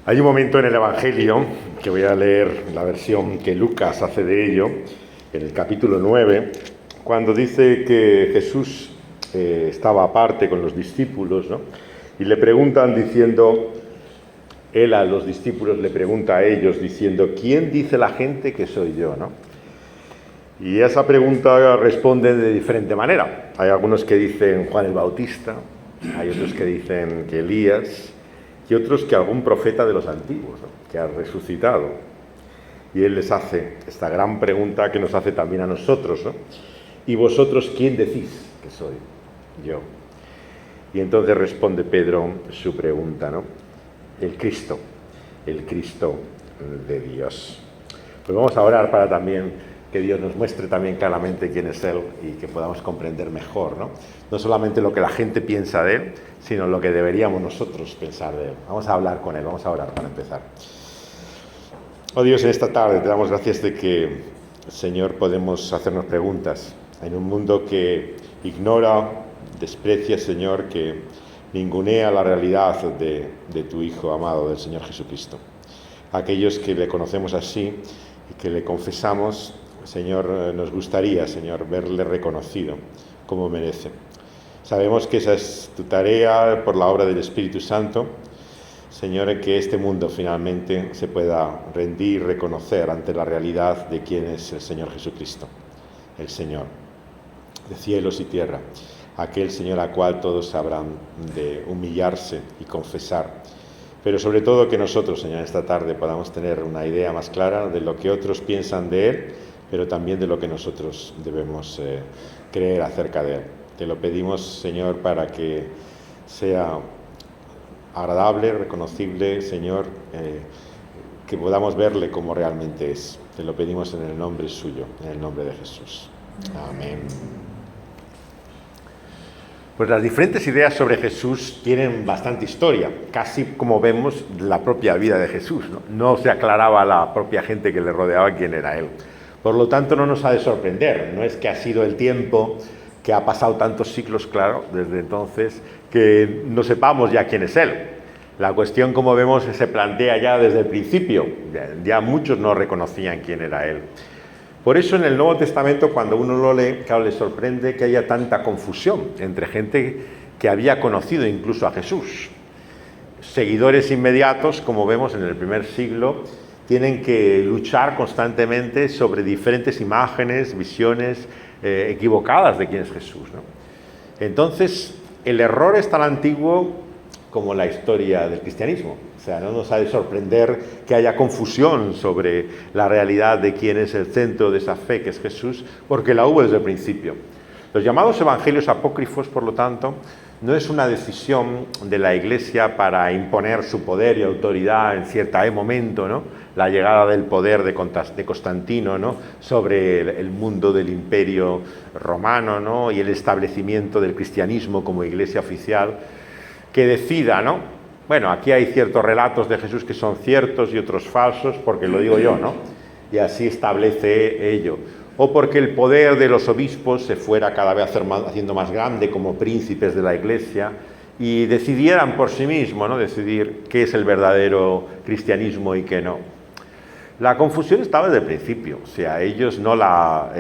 Hay un momento en el Evangelio, que voy a leer la versión que Lucas hace de ello, en el capítulo 9, cuando dice que Jesús estaba aparte con los discípulos, ¿no? Y le preguntan diciendo, él a los discípulos le pregunta a ellos diciendo, ¿quién dice la gente que soy yo, no? Y a esa pregunta responden de diferente manera. Hay algunos que dicen Juan el Bautista, hay otros que dicen que Elías, y otros que algún profeta de los antiguos, ¿no? Que ha resucitado. Y él les hace esta gran pregunta que nos hace también a nosotros, ¿no? ¿Y vosotros quién decís que soy yo? Y entonces responde Pedro su pregunta, ¿no? El Cristo de Dios. Pues vamos a orar para también que Dios nos muestre también claramente quién es Él y que podamos comprender mejor, ¿no? No solamente lo que la gente piensa de Él, sino lo que deberíamos nosotros pensar de Él. Vamos a hablar con Él, vamos a orar para empezar. Oh Dios, en esta tarde te damos gracias de que, Señor, podemos hacernos preguntas en un mundo que ignora, desprecia, Señor, que ningunea la realidad de tu Hijo amado, del Señor Jesucristo. Aquellos que le conocemos así y que le confesamos, Señor, nos gustaría, Señor, verle reconocido como merece. Sabemos que esa es tu tarea por la obra del Espíritu Santo, Señor, que este mundo finalmente se pueda rendir, reconocer ante la realidad de quién es el Señor Jesucristo, el Señor de cielos y tierra, aquel Señor al cual todos habrán de humillarse y confesar. Pero sobre todo que nosotros, Señor, esta tarde podamos tener una idea más clara de lo que otros piensan de Él, pero también de lo que nosotros debemos creer acerca de Él. Te lo pedimos, Señor, para que sea agradable, reconocible, Señor, que podamos verle como realmente es. Te lo pedimos en el nombre suyo, en el nombre de Jesús. Amén. Pues las diferentes ideas sobre Jesús tienen bastante historia, casi como vemos la propia vida de Jesús, ¿no? No se aclaraba a la propia gente que le rodeaba quién era Él. Por lo tanto, no nos ha de sorprender, no es que ha sido el tiempo que ha pasado tantos siglos, claro, desde entonces, que no sepamos ya quién es Él. La cuestión, como vemos, se plantea ya desde el principio, ya muchos no reconocían quién era Él. Por eso en el Nuevo Testamento, cuando uno lo lee, claro, le sorprende que haya tanta confusión entre gente que había conocido incluso a Jesús. Seguidores inmediatos, como vemos en el primer siglo, tienen que luchar constantemente sobre diferentes imágenes, visiones equivocadas de quién es Jesús, ¿no? Entonces, el error es tan antiguo como la historia del cristianismo. O sea, no nos ha de sorprender que haya confusión sobre la realidad de quién es el centro de esa fe que es Jesús, porque la hubo desde el principio. Los llamados evangelios apócrifos, por lo tanto, no es una decisión de la Iglesia para imponer su poder y autoridad en cierto momento, ¿no? La llegada del poder de Constantino, ¿no? Sobre el mundo del imperio romano, ¿no? Y el establecimiento del cristianismo como iglesia oficial, que decida, ¿no? Bueno, aquí hay ciertos relatos de Jesús que son ciertos y otros falsos, porque lo digo yo, ¿no? Y así establece ello. O porque el poder de los obispos se fuera cada vez haciendo más grande como príncipes de la Iglesia y decidieran por sí mismos, ¿no? Decidir qué es el verdadero cristianismo y qué no. La confusión estaba desde el principio, o sea, ellos no la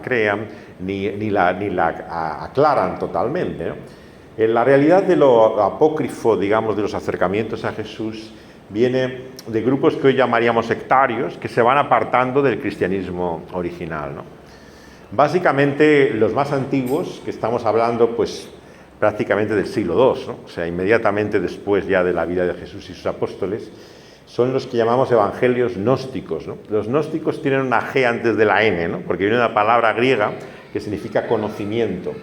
crean ni la aclaran totalmente, ¿no? La realidad de lo apócrifo, digamos, de los acercamientos a Jesús, viene de grupos que hoy llamaríamos sectarios, que se van apartando del cristianismo original, ¿no? Básicamente, los más antiguos, que estamos hablando, pues, prácticamente del siglo II, ¿no? O sea, inmediatamente después ya de la vida de Jesús y sus apóstoles, son los que llamamos evangelios gnósticos, ¿no? Los gnósticos tienen una G antes de la N, ¿no? Porque viene una palabra griega que significa conocimiento.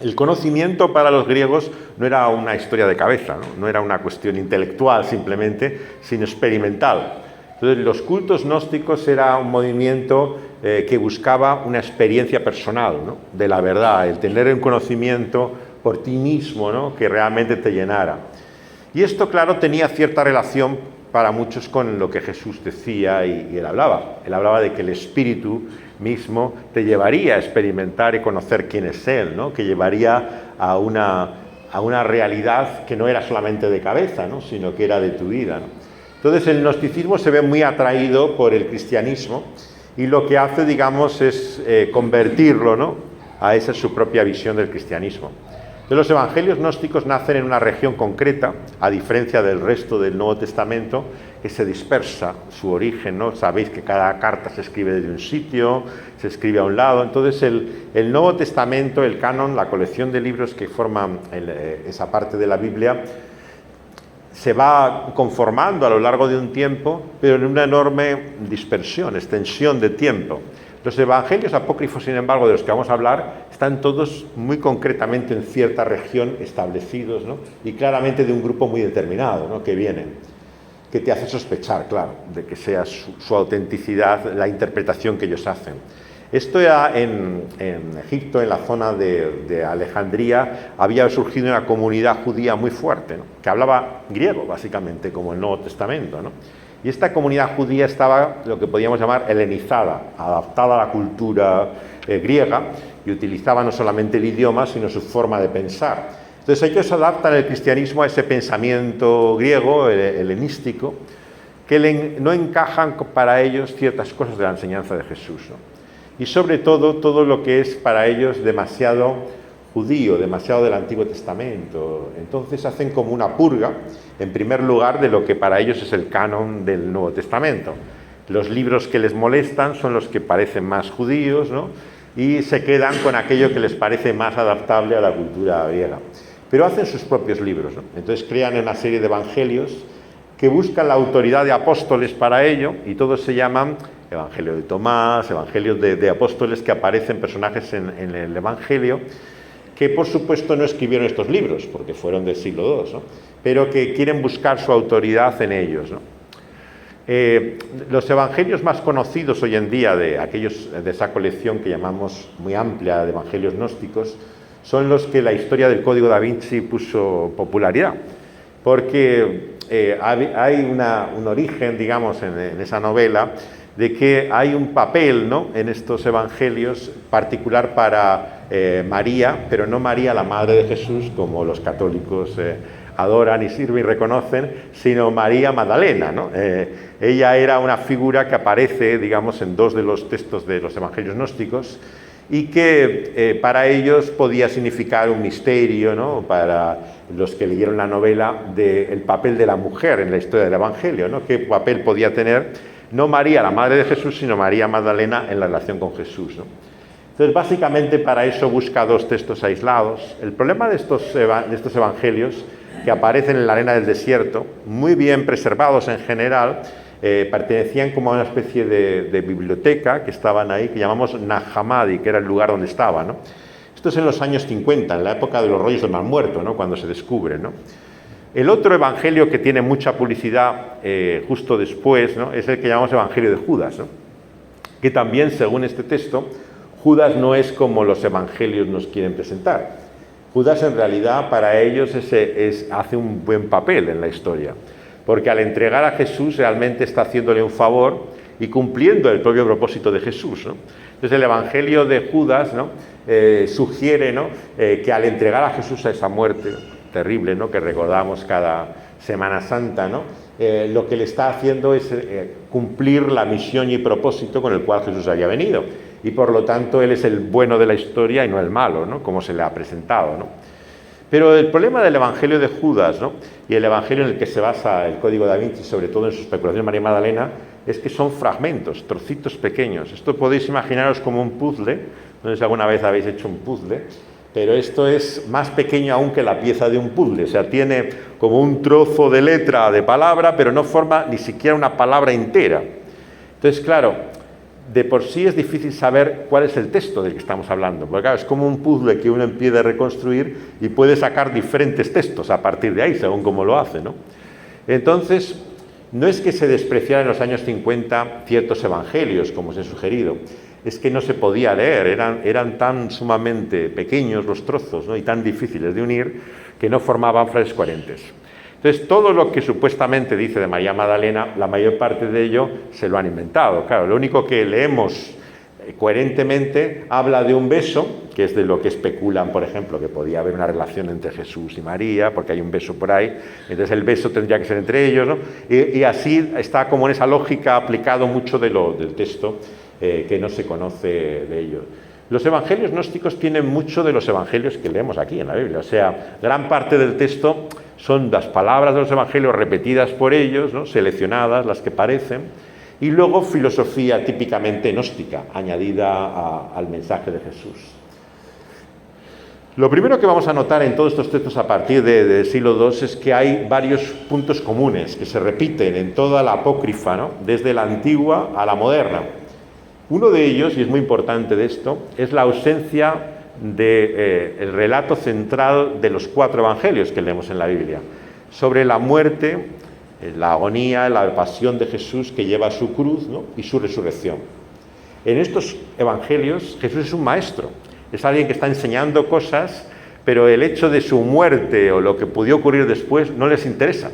El conocimiento para los griegos no era una historia de cabeza, no era una cuestión intelectual simplemente, sino experimental. Entonces, los cultos gnósticos era un movimiento que buscaba una experiencia personal, ¿no? De la verdad, el tener un conocimiento por ti mismo, ¿no? Que realmente te llenara. Y esto, claro, tenía cierta relación para muchos con lo que Jesús decía y él hablaba. Él hablaba de que el Espíritu mismo te llevaría a experimentar y conocer quién es Él, ¿no? Que llevaría a a una realidad que no era solamente de cabeza, ¿no? Sino que era de tu vida, ¿no? Entonces el gnosticismo se ve muy atraído por el cristianismo y lo que hace, digamos, es convertirlo, ¿no?, a esa su propia visión del cristianismo. Entonces, los evangelios gnósticos nacen en una región concreta, a diferencia del resto del Nuevo Testamento, que se dispersa su origen, ¿no? Sabéis que cada carta se escribe desde un sitio, se escribe a un lado. Entonces, el Nuevo Testamento, el canon, la colección de libros que forman esa parte de la Biblia, se va conformando a lo largo de un tiempo, pero en una enorme dispersión, extensión de tiempo. Los evangelios apócrifos, sin embargo, de los que vamos a hablar, están todos muy concretamente en cierta región establecidos, ¿no? Y claramente de un grupo muy determinado, ¿no?, que vienen, que te hace sospechar, claro, de que sea su autenticidad la interpretación que ellos hacen. Esto era en Egipto, en la zona de Alejandría, había surgido una comunidad judía muy fuerte, ¿no?, que hablaba griego, básicamente, como el Nuevo Testamento, ¿no? Y esta comunidad judía estaba, lo que podríamos llamar, helenizada, adaptada a la cultura griega, y utilizaba no solamente el idioma, sino su forma de pensar. Entonces ellos adaptan el cristianismo a ese pensamiento griego, helenístico, que no encajan para ellos ciertas cosas de la enseñanza de Jesús, ¿no? Y sobre todo lo que es para ellos demasiado judío, demasiado del Antiguo Testamento. Entonces hacen como una purga, en primer lugar, de lo que para ellos es el canon del Nuevo Testamento. Los libros que les molestan son los que parecen más judíos, ¿no?, y se quedan con aquello que les parece más adaptable a la cultura griega. Pero hacen sus propios libros, ¿no? Entonces crean una serie de evangelios que buscan la autoridad de apóstoles para ello, y todos se llaman Evangelio de Tomás, Evangelios de apóstoles, que aparecen personajes en el Evangelio, que por supuesto no escribieron estos libros, porque fueron del siglo II, ¿no?, pero que quieren buscar su autoridad en ellos, ¿no? Los evangelios más conocidos hoy en día de esa colección que llamamos muy amplia de evangelios gnósticos son los que la historia del Código da Vinci puso popularidad, porque hay un origen, digamos, en esa novela, de que hay un papel, ¿no?, en estos evangelios particular para María, pero no María, la madre de Jesús, como los católicos adoran y sirven y reconocen, sino María Magdalena, ¿no? Ella era una figura que aparece, digamos, en dos de los textos de los evangelios gnósticos, y que para ellos podía significar un misterio, ¿no?, para los que leyeron la novela, del papel de la mujer en la historia del evangelio, ¿no?, qué papel podía tener no María, la madre de Jesús, sino María Magdalena en la relación con Jesús, ¿no? Entonces, básicamente para eso busca dos textos aislados. El problema de estos evangelios, que aparecen en la arena del desierto, muy bien preservados en general, pertenecían como a una especie de biblioteca que estaban ahí, que llamamos Nag Hammadi, que era el lugar donde estaba, ¿no? Esto es en los años 50, en la época de los rollos del Mar Muerto, ¿no?, cuando se descubre, ¿no? El otro evangelio que tiene mucha publicidad justo después, ¿no?, es el que llamamos Evangelio de Judas, ¿no?, que también, según este texto, Judas no es como los evangelios nos quieren presentar. Judas, en realidad, para ellos hace un buen papel en la historia, porque al entregar a Jesús realmente está haciéndole un favor y cumpliendo el propio propósito de Jesús, ¿no? Entonces el evangelio de Judas, ¿no?, sugiere, ¿no?, que al entregar a Jesús a esa muerte terrible, ¿no?, que recordamos cada Semana Santa, ¿no?, lo que le está haciendo es cumplir la misión y propósito con el cual Jesús había venido, y por lo tanto él es el bueno de la historia y no el malo, ¿no?, como se le ha presentado, ¿no? Pero el problema del evangelio de Judas, ¿no?, y el evangelio en el que se basa el Código da Vinci, sobre todo en su especulación de María Magdalena, es que son fragmentos, trocitos pequeños. Esto podéis imaginaros como un puzzle. No sé si alguna vez habéis hecho un puzzle, pero esto es más pequeño aún que la pieza de un puzzle. O sea, tiene como un trozo de letra, de palabra, pero no forma ni siquiera una palabra entera. Entonces, claro, de por sí es difícil saber cuál es el texto del que estamos hablando, porque claro, es como un puzzle que uno empieza a reconstruir y puede sacar diferentes textos a partir de ahí, según cómo lo hace, ¿no? Entonces, no es que se despreciaran en los años 50 ciertos evangelios, como os he sugerido, es que no se podía leer, eran tan sumamente pequeños los trozos, ¿no?, y tan difíciles de unir, que no formaban frases coherentes. Entonces, todo lo que supuestamente dice de María Magdalena, la mayor parte de ello se lo han inventado. Claro, lo único que leemos coherentemente habla de un beso, que es de lo que especulan, por ejemplo, que podía haber una relación entre Jesús y María, porque hay un beso por ahí, entonces el beso tendría que ser entre ellos, ¿no? Y así está como en esa lógica aplicado mucho del texto que no se conoce de ellos. Los evangelios gnósticos tienen mucho de los evangelios que leemos aquí en la Biblia, o sea, gran parte del texto son las palabras de los evangelios repetidas por ellos, ¿no? Seleccionadas, las que parecen, y luego filosofía típicamente gnóstica, añadida al mensaje de Jesús. Lo primero que vamos a notar en todos estos textos a partir del siglo II es que hay varios puntos comunes que se repiten en toda la apócrifa, ¿no? Desde la antigua a la moderna. Uno de ellos, y es muy importante de esto, es la ausencia del relato central de los 4 evangelios que leemos en la Biblia, sobre la muerte, la agonía, la pasión de Jesús que lleva su cruz, ¿no? Y su resurrección. En estos evangelios Jesús es un maestro, es alguien que está enseñando cosas, pero el hecho de su muerte o lo que pudiera ocurrir después no les interesa.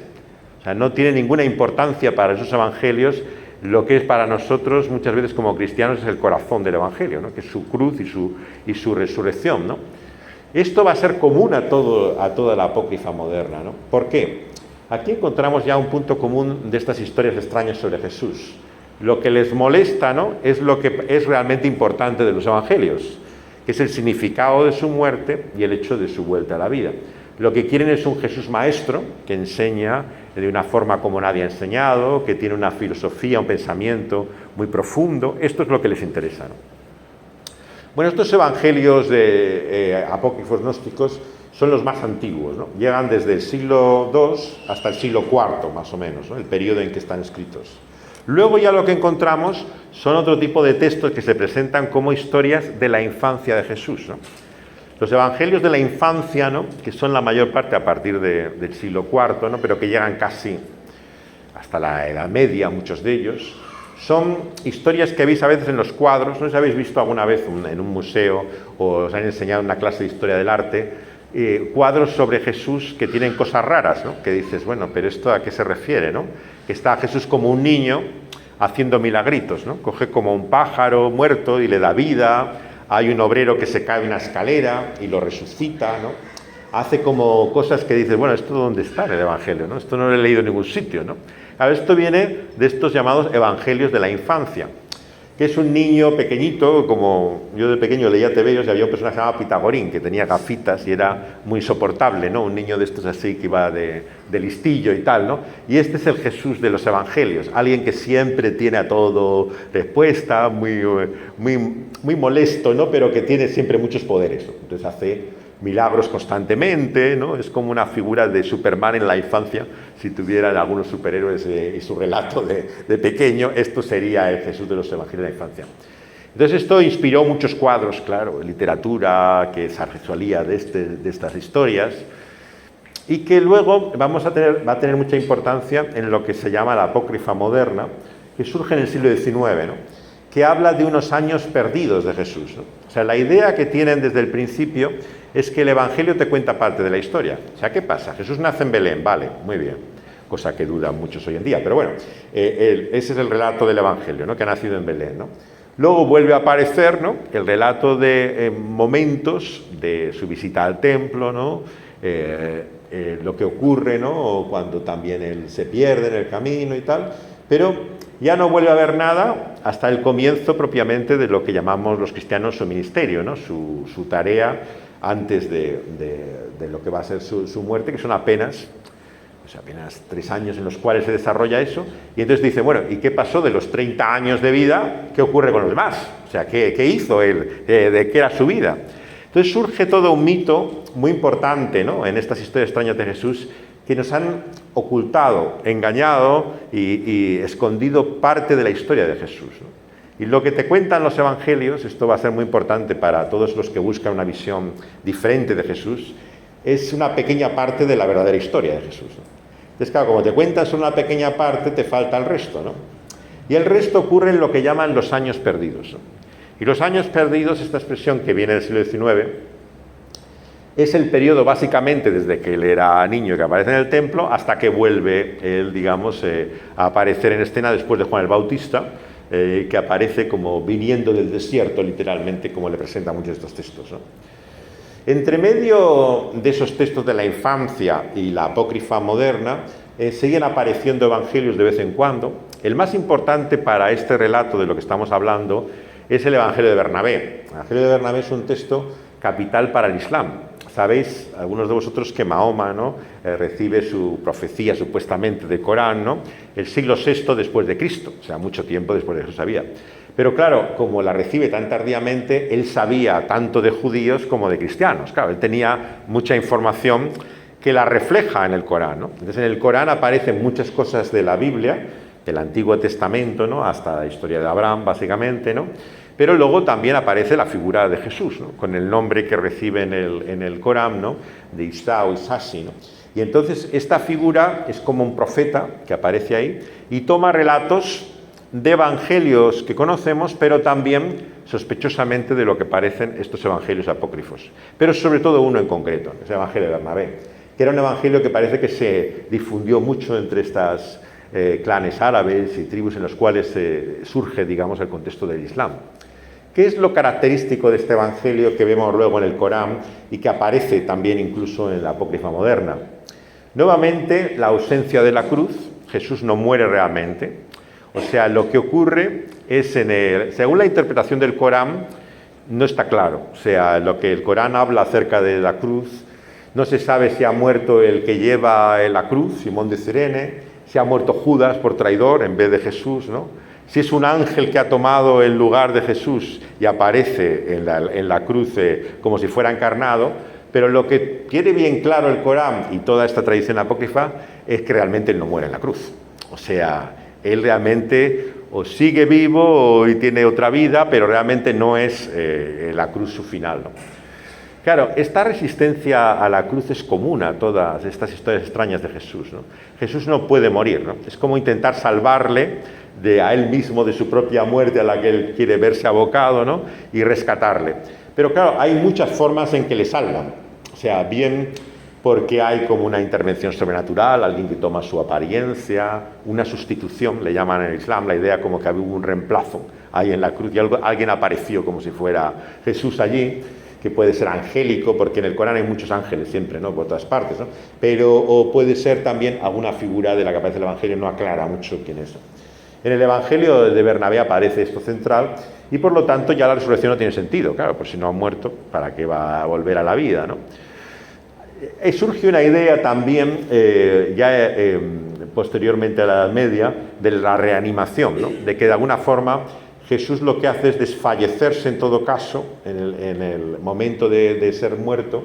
O sea, no tiene ninguna importancia para esos evangelios lo que es para nosotros muchas veces como cristianos es el corazón del evangelio, ¿no? Que es su cruz y su resurrección, ¿no? Esto va a ser común a toda la apócrifa moderna, ¿no? ¿Por qué? Aquí encontramos ya un punto común de estas historias extrañas sobre Jesús. Lo que les molesta, ¿no? Es lo que es realmente importante de los evangelios, que es el significado de su muerte y el hecho de su vuelta a la vida. Lo que quieren es un Jesús maestro que enseña de una forma como nadie ha enseñado, que tiene una filosofía, un pensamiento muy profundo. Esto es lo que les interesa, ¿no? Bueno, estos evangelios apócrifos gnósticos son los más antiguos, ¿no? Llegan desde el siglo II hasta el siglo IV, más o menos, ¿no? El periodo en que están escritos. Luego ya lo que encontramos son otro tipo de textos que se presentan como historias de la infancia de Jesús, ¿no? Los evangelios de la infancia, ¿no? Que son la mayor parte a partir del siglo IV, ¿no? Pero que llegan casi hasta la Edad Media, muchos de ellos, son historias que veis a veces en los cuadros. No sé si habéis visto alguna vez en un museo o os han enseñado en una clase de historia del arte, cuadros sobre Jesús que tienen cosas raras, ¿no? Que dices, bueno, pero ¿esto a qué se refiere, no? Que está Jesús como un niño haciendo milagritos, ¿no? Coge como un pájaro muerto y le da vida. Hay un obrero que se cae de una escalera y lo resucita, ¿no? Hace como cosas que dices, bueno, ¿esto dónde está en el Evangelio, no? Esto no lo he leído en ningún sitio, ¿no? Claro, esto viene de estos llamados evangelios de la infancia, que es un niño pequeñito, como yo de pequeño leía tebeos y había un personaje llamado Pitagorín, que tenía gafitas y era muy insoportable, ¿no? Un niño de estos así que iba de listillo y tal, ¿no? Y este es el Jesús de los evangelios, alguien que siempre tiene a todo respuesta, muy molesto, ¿no? Pero que tiene siempre muchos poderes, ¿no? Entonces hace milagros constantemente, ¿no? Es como una figura de Superman en la infancia. Si tuvieran algunos superhéroes y su relato de pequeño, esto sería el Jesús de los evangelios de la infancia. Entonces esto inspiró muchos cuadros, claro, literatura que se argesualía de estas historias, y que luego va a tener mucha importancia en lo que se llama la apócrifa moderna, que surge en el siglo XIX, ¿no? Que habla de unos años perdidos de Jesús, ¿no? O sea, la idea que tienen desde el principio es que el Evangelio te cuenta parte de la historia. O sea, ¿qué pasa? Jesús nace en Belén, vale, muy bien, cosa que dudan muchos hoy en día, pero bueno, ese es el relato del Evangelio, ¿no? Que ha nacido en Belén, ¿no? Luego vuelve a aparecer, ¿no? El relato de momentos de su visita al templo, ¿no? Lo que ocurre, ¿no? Cuando también él se pierde en el camino y tal, pero ya no vuelve a haber nada hasta el comienzo propiamente de lo que llamamos los cristianos su ministerio, ¿no? Su tarea antes de lo que va a ser su muerte, que son apenas 3 años en los cuales se desarrolla eso. Y entonces dice, bueno, ¿y qué pasó de los 30 años de vida? ¿Qué ocurre con los demás? O sea, ¿qué hizo él? ¿De qué era su vida? Entonces surge todo un mito muy importante, ¿no? En estas historias extrañas de Jesús, que nos han ocultado, engañado y escondido parte de la historia de Jesús, ¿no? Y lo que te cuentan los evangelios, esto va a ser muy importante para todos los que buscan una visión diferente de Jesús, es una pequeña parte de la verdadera historia de Jesús, ¿no? Entonces, claro, como te cuentan solo una pequeña parte, te falta el resto, ¿no? Y el resto ocurre en lo que llaman los años perdidos, ¿no? Y los años perdidos, esta expresión que viene del siglo XIX, es el periodo básicamente desde que él era niño y que aparece en el templo hasta que vuelve él, digamos, a aparecer en escena después de Juan el Bautista, que aparece como viniendo del desierto, literalmente, como le presentan muchos de estos textos, ¿no? Entre medio de esos textos de la infancia y la apócrifa moderna, siguen apareciendo evangelios de vez en cuando. El más importante para este relato de lo que estamos hablando es el Evangelio de Bernabé. El Evangelio de Bernabé es un texto capital para el Islam. Sabéis, algunos de vosotros, que Mahoma, ¿no?, recibe su profecía supuestamente del Corán, ¿no?, el siglo VI después de Cristo, o sea, mucho tiempo después de Jesús había. Pero claro, como la recibe tan tardíamente, él sabía tanto de judíos como de cristianos. Claro, él tenía mucha información que la refleja en el Corán, ¿no? Entonces, en el Corán aparecen muchas cosas de la Biblia, del Antiguo Testamento, ¿no?, hasta la historia de Abraham, básicamente, ¿no? Pero luego también aparece la figura de Jesús, ¿no?, con el nombre que recibe en el Corán, ¿no?, de Isa o Isasi, ¿no? Y entonces esta figura es como un profeta que aparece ahí y toma relatos de evangelios que conocemos, pero también sospechosamente de lo que parecen estos evangelios apócrifos. Pero sobre todo uno en concreto, es el Evangelio de Bernabé, que era un evangelio que parece que se difundió mucho entre estas clanes árabes y tribus en los cuales surge, digamos, el contexto del Islam. ¿Qué es lo característico de este evangelio que vemos luego en el Corán y que aparece también incluso en la apócrifa moderna? Nuevamente, la ausencia de la cruz. Jesús no muere realmente. O sea, lo que ocurre es, según la interpretación del Corán, no está claro. O sea, lo que el Corán habla acerca de la cruz, no se sabe si ha muerto el que lleva la cruz, Simón de Cirene, si ha muerto Judas por traidor en vez de Jesús, ¿no? Si es un ángel que ha tomado el lugar de Jesús y aparece en la cruz como si fuera encarnado, pero lo que tiene bien claro el Corán y toda esta tradición apócrifa es que realmente él no muere en la cruz. O sea, él realmente o sigue vivo y tiene otra vida, pero realmente no es la cruz su final, ¿no? Claro, esta resistencia a la cruz es común a todas estas historias extrañas de Jesús, ¿no? Jesús no puede morir, ¿no? Es como intentar salvarle a él mismo de su propia muerte a la que él quiere verse abocado, ¿no?, y rescatarle. Pero claro, hay muchas formas en que le salvan. O sea, bien porque hay como una intervención sobrenatural, alguien que toma su apariencia, una sustitución, le llaman en el Islam, la idea como que había un reemplazo ahí en la cruz y alguien apareció como si fuera Jesús allí, que puede ser angélico, porque en el Corán hay muchos ángeles siempre, ¿no?, por todas partes, ¿no? Pero o puede ser también alguna figura de la que aparece el Evangelio, no aclara mucho quién es. En el Evangelio de Bernabé aparece esto central y por lo tanto ya la resurrección no tiene sentido. Claro, pues si no ha muerto, ¿para qué va a volver a la vida, no? Surge una idea también, posteriormente a la Edad Media, de la reanimación, ¿no?, de que de alguna forma Jesús lo que hace es desfallecerse en todo caso, en el momento de ser muerto,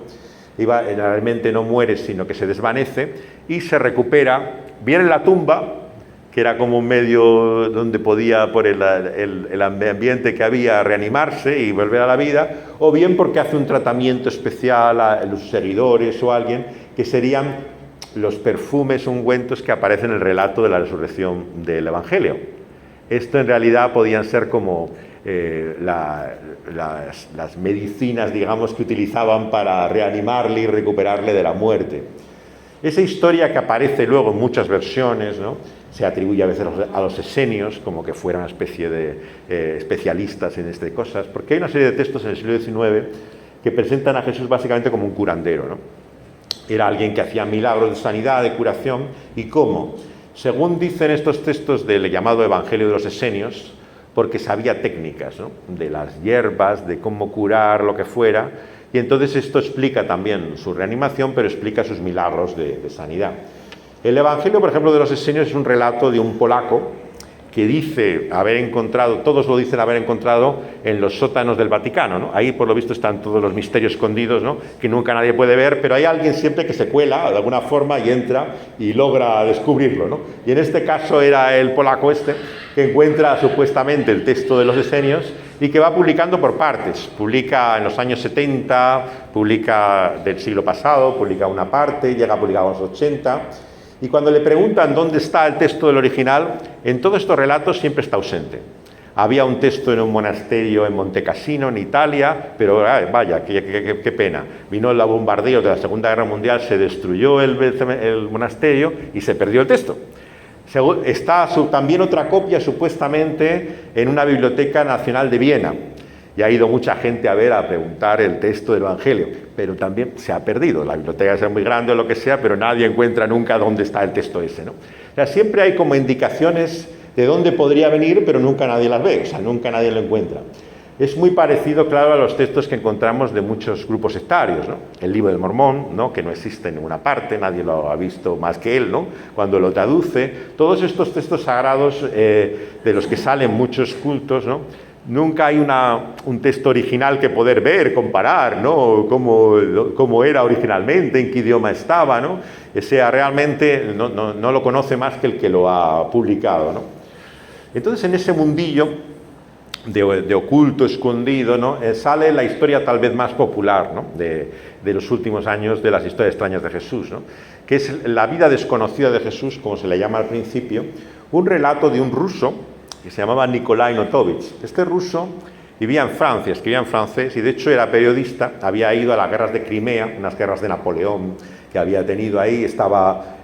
y realmente no muere, sino que se desvanece y se recupera, bien en la tumba, que era como un medio donde podía, por el ambiente que había, reanimarse y volver a la vida, o bien porque hace un tratamiento especial a los seguidores o a alguien, que serían los perfumes ungüentos que aparecen en el relato de la resurrección del Evangelio. Esto en realidad podían ser como las medicinas, digamos, que utilizaban para reanimarle y recuperarle de la muerte. Esa historia, que aparece luego en muchas versiones, ¿no?, se atribuye a veces a los esenios, como que fueran una especie de especialistas en estas cosas, porque hay una serie de textos en el siglo XIX que presentan a Jesús básicamente como un curandero, ¿no? Era alguien que hacía milagros de sanidad, de curación. ¿Y cómo? Según dicen estos textos del llamado Evangelio de los Esenios, porque sabía técnicas, ¿no?, de las hierbas, de cómo curar lo que fuera, y entonces esto explica también su reanimación, pero explica sus milagros de sanidad. El Evangelio, por ejemplo, de los Esenios es un relato de un polaco que dice haber encontrado, todos lo dicen haber encontrado en los sótanos del Vaticano, ¿no? Ahí, por lo visto, están todos los misterios escondidos, ¿no?, que nunca nadie puede ver, pero hay alguien siempre que se cuela de alguna forma y entra y logra descubrirlo, ¿no? Y en este caso era el polaco que encuentra supuestamente el texto de los Esenios y que va publicando por partes. Publica en los años 70, publica del siglo pasado, publica una parte, llega a publicar a los 80... Y cuando le preguntan dónde está el texto del original, en todos estos relatos siempre está ausente. Había un texto en un monasterio en Monte Cassino, en Italia, pero vaya, qué pena. Vino el bombardeo de la Segunda Guerra Mundial, se destruyó el monasterio y se perdió el texto. Está también otra copia, supuestamente, en una biblioteca nacional de Viena. Y ha ido mucha gente a preguntar el texto del Evangelio, pero también se ha perdido. La biblioteca es muy grande o lo que sea, pero nadie encuentra nunca dónde está el texto ese, ¿no? O sea, siempre hay como indicaciones de dónde podría venir, pero nunca nadie las ve, o sea, nunca nadie lo encuentra. Es muy parecido, claro, a los textos que encontramos de muchos grupos sectarios, ¿no? El Libro del Mormón, ¿no? Que no existe en ninguna parte, nadie lo ha visto más que él, ¿no? Cuando lo traduce, todos estos textos sagrados de los que salen muchos cultos, ¿no? Nunca hay un texto original que poder ver, comparar, ¿no? Cómo era originalmente, en qué idioma estaba, ¿no? O sea, realmente no lo conoce más que el que lo ha publicado, ¿no? Entonces, en ese mundillo de oculto, escondido, ¿no? Sale la historia tal vez más popular, ¿no? de los últimos años de las historias extrañas de Jesús, ¿no? Que es la vida desconocida de Jesús, como se le llama al principio, un relato de un ruso que se llamaba Nikolai Notovich. Este ruso vivía en Francia, escribía en francés y de hecho era periodista, había ido a las guerras de Crimea, unas guerras de Napoleón que había tenido ahí,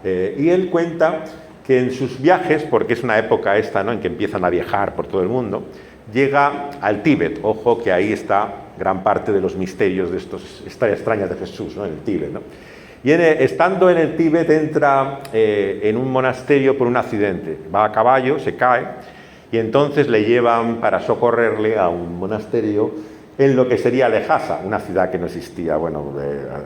y él cuenta que en sus viajes, porque es una época esta, ¿no? En que empiezan a viajar por todo el mundo, llega al Tíbet. Ojo que ahí está gran parte de los misterios de estas historias extrañas de Jesús, ¿no? En el Tíbet, ¿no? Y estando en el Tíbet entra en un monasterio por un accidente, va a caballo, se cae, y entonces le llevan para socorrerle a un monasterio en lo que sería Lhasa, una ciudad que no existía, bueno,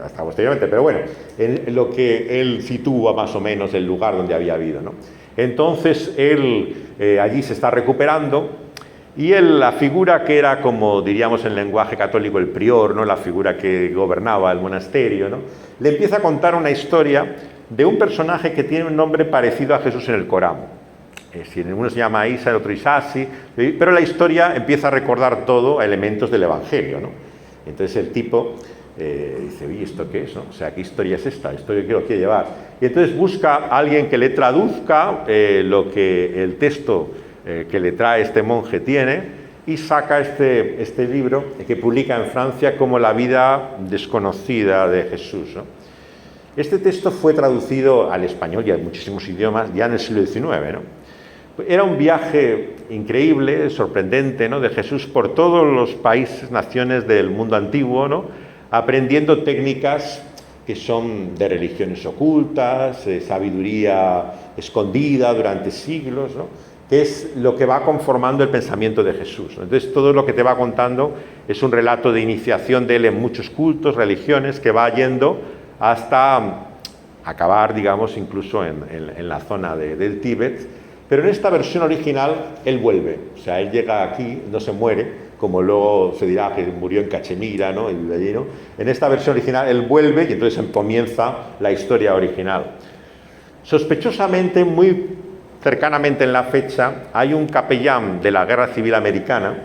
hasta posteriormente, pero bueno, en lo que él sitúa más o menos el lugar donde había habido, ¿no? Entonces él allí se está recuperando y la figura que era, como diríamos en lenguaje católico, el prior, ¿no? La figura que gobernaba el monasterio, ¿no? Le empieza a contar una historia de un personaje que tiene un nombre parecido a Jesús en el Corán. Si uno se llama Isa, el otro Isasi, pero la historia empieza a recordar todo a elementos del Evangelio, ¿no? Entonces el tipo dice, oye, ¿esto qué es, no? O sea, ¿qué historia es esta? ¿Historia que lo quiere llevar? Y entonces busca a alguien que le traduzca lo que el texto que le trae este monje tiene y saca este libro que publica en Francia como La vida desconocida de Jesús, ¿no? Este texto fue traducido al español y a muchísimos idiomas ya en el siglo XIX, ¿no? Era un viaje increíble, sorprendente, ¿no? De Jesús por todos los países, naciones del mundo antiguo, ¿no? Aprendiendo técnicas que son de religiones ocultas, sabiduría escondida durante siglos, ¿no? Que es lo que va conformando el pensamiento de Jesús, ¿no? Entonces todo lo que te va contando es un relato de iniciación de él en muchos cultos, religiones, que va yendo hasta acabar, digamos, incluso en la zona del Tíbet. Pero en esta versión original él vuelve, o sea, él llega aquí, no se muere, como luego se dirá que murió en Cachemira, ¿no? Y de allí, ¿no? En esta versión original él vuelve y entonces comienza la historia original. Sospechosamente, muy cercanamente en la fecha, hay un capellán de la Guerra Civil Americana,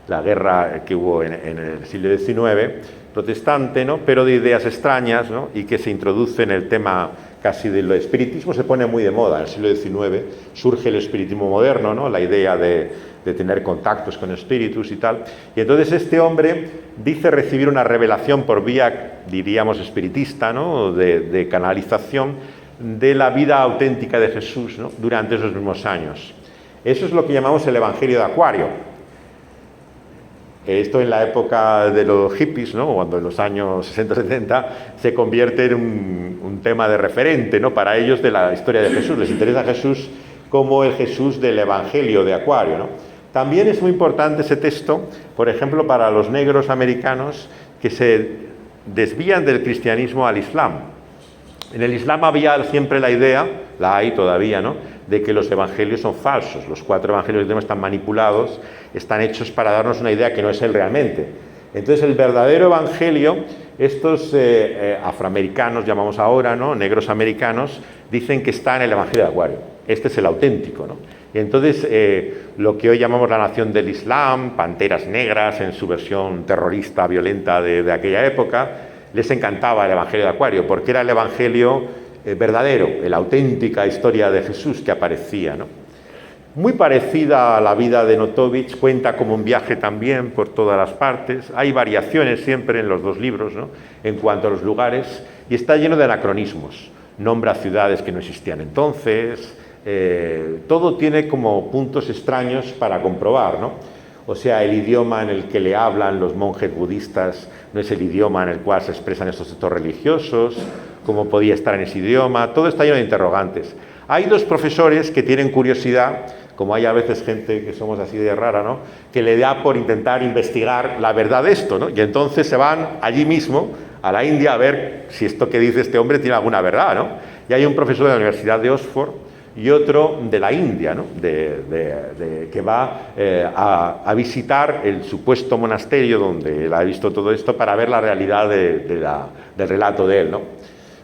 la guerra que hubo en el siglo XIX, protestante, ¿no? Pero de ideas extrañas, ¿no? Y que se introduce en el tema casi del espiritismo, se pone muy de moda. En el siglo XIX surge el espiritismo moderno, ¿no? La idea de tener contactos con espíritus y tal. Y entonces este hombre dice recibir una revelación por vía, diríamos, espiritista, ¿no? De canalización de la vida auténtica de Jesús, ¿no? Durante esos mismos años. Eso es lo que llamamos el Evangelio de Acuario. Esto en la época de los hippies, ¿no? Cuando en los años 60-70 se convierte en un tema de referente, ¿no? Para ellos de la historia de Jesús. Les interesa Jesús como el Jesús del Evangelio de Acuario, ¿no? También es muy importante ese texto, por ejemplo, para los negros americanos que se desvían del cristianismo al Islam. En el Islam había siempre la idea, la hay todavía, ¿no?, de que los evangelios son falsos. Los 4 evangelios que tenemos están manipulados, están hechos para darnos una idea que no es él realmente. Entonces el verdadero evangelio, estos afroamericanos, llamamos ahora, ¿no?, negros americanos, dicen que está en el Evangelio de Acuario. Este es el auténtico, ¿no? Y entonces lo que hoy llamamos la nación del Islam, Panteras Negras en su versión terrorista, violenta de aquella época, les encantaba el Evangelio de Acuario, porque era el Evangelio verdadero, la auténtica historia de Jesús que aparecía, ¿no? Muy parecida a la vida de Notovich, cuenta como un viaje también por todas las partes. Hay variaciones siempre en los 2 libros, ¿no?, en cuanto a los lugares, y está lleno de anacronismos. Nombra ciudades que no existían entonces, todo tiene como puntos extraños para comprobar, ¿no? O sea, el idioma en el que le hablan los monjes budistas no es el idioma en el cual se expresan estos textos religiosos, cómo podía estar en ese idioma, todo está lleno de interrogantes. Hay dos profesores que tienen curiosidad, como hay a veces gente que somos así de rara, ¿no?, que le da por intentar investigar la verdad de esto, ¿no? Y entonces se van allí mismo, a la India, a ver si esto que dice este hombre tiene alguna verdad, ¿no? Y hay un profesor de la Universidad de Oxford y otro de la India, ¿no?, que va a visitar el supuesto monasterio donde él ha visto todo esto para ver la realidad del relato de él, ¿no?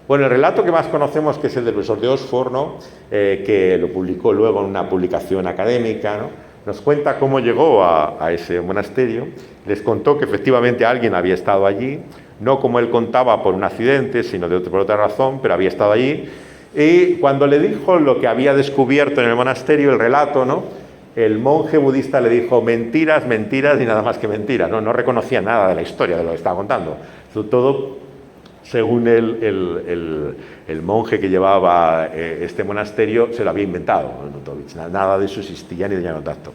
Bueno, el relato que más conocemos, que es el del profesor de Oxford, ¿no?, que lo publicó luego en una publicación académica, ¿no?, nos cuenta cómo llegó a ese monasterio. Les contó que efectivamente alguien había estado allí, no como él contaba por un accidente, sino por otra razón, pero había estado allí. Y cuando le dijo lo que había descubierto en el monasterio, el relato, ¿no?, el monje budista le dijo mentiras, mentiras y nada más que mentiras, ¿no? No reconocía nada de la historia de lo que estaba contando. Todo, según el monje que llevaba este monasterio, se lo había inventado, ¿no? Nada de eso existía ni de llano tacto.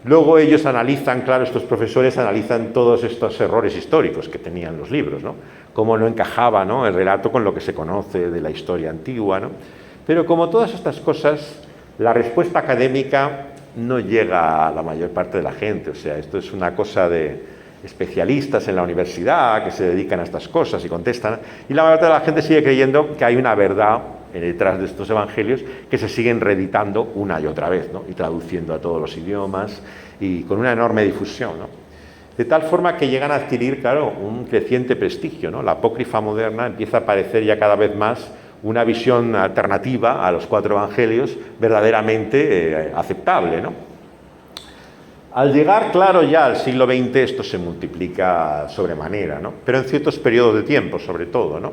Luego ellos analizan, claro, estos profesores analizan todos estos errores históricos que tenían los libros, ¿no? Cómo no encajaba, ¿no?, el relato con lo que se conoce de la historia antigua, ¿no? Pero como todas estas cosas, la respuesta académica no llega a la mayor parte de la gente. O sea, esto es una cosa de especialistas en la universidad que se dedican a estas cosas y contestan, y la mayor parte de la gente sigue creyendo que hay una verdad detrás de estos evangelios que se siguen reeditando una y otra vez, ¿no?, y traduciendo a todos los idiomas y con una enorme difusión, ¿no? De tal forma que llegan a adquirir, claro, un creciente prestigio, ¿no? La apócrifa moderna empieza a aparecer ya cada vez más una visión alternativa a los cuatro evangelios verdaderamente aceptable, ¿no? Al llegar, claro, ya al siglo XX esto se multiplica sobremanera, ¿no?, pero en ciertos periodos de tiempo, sobre todo, ¿no?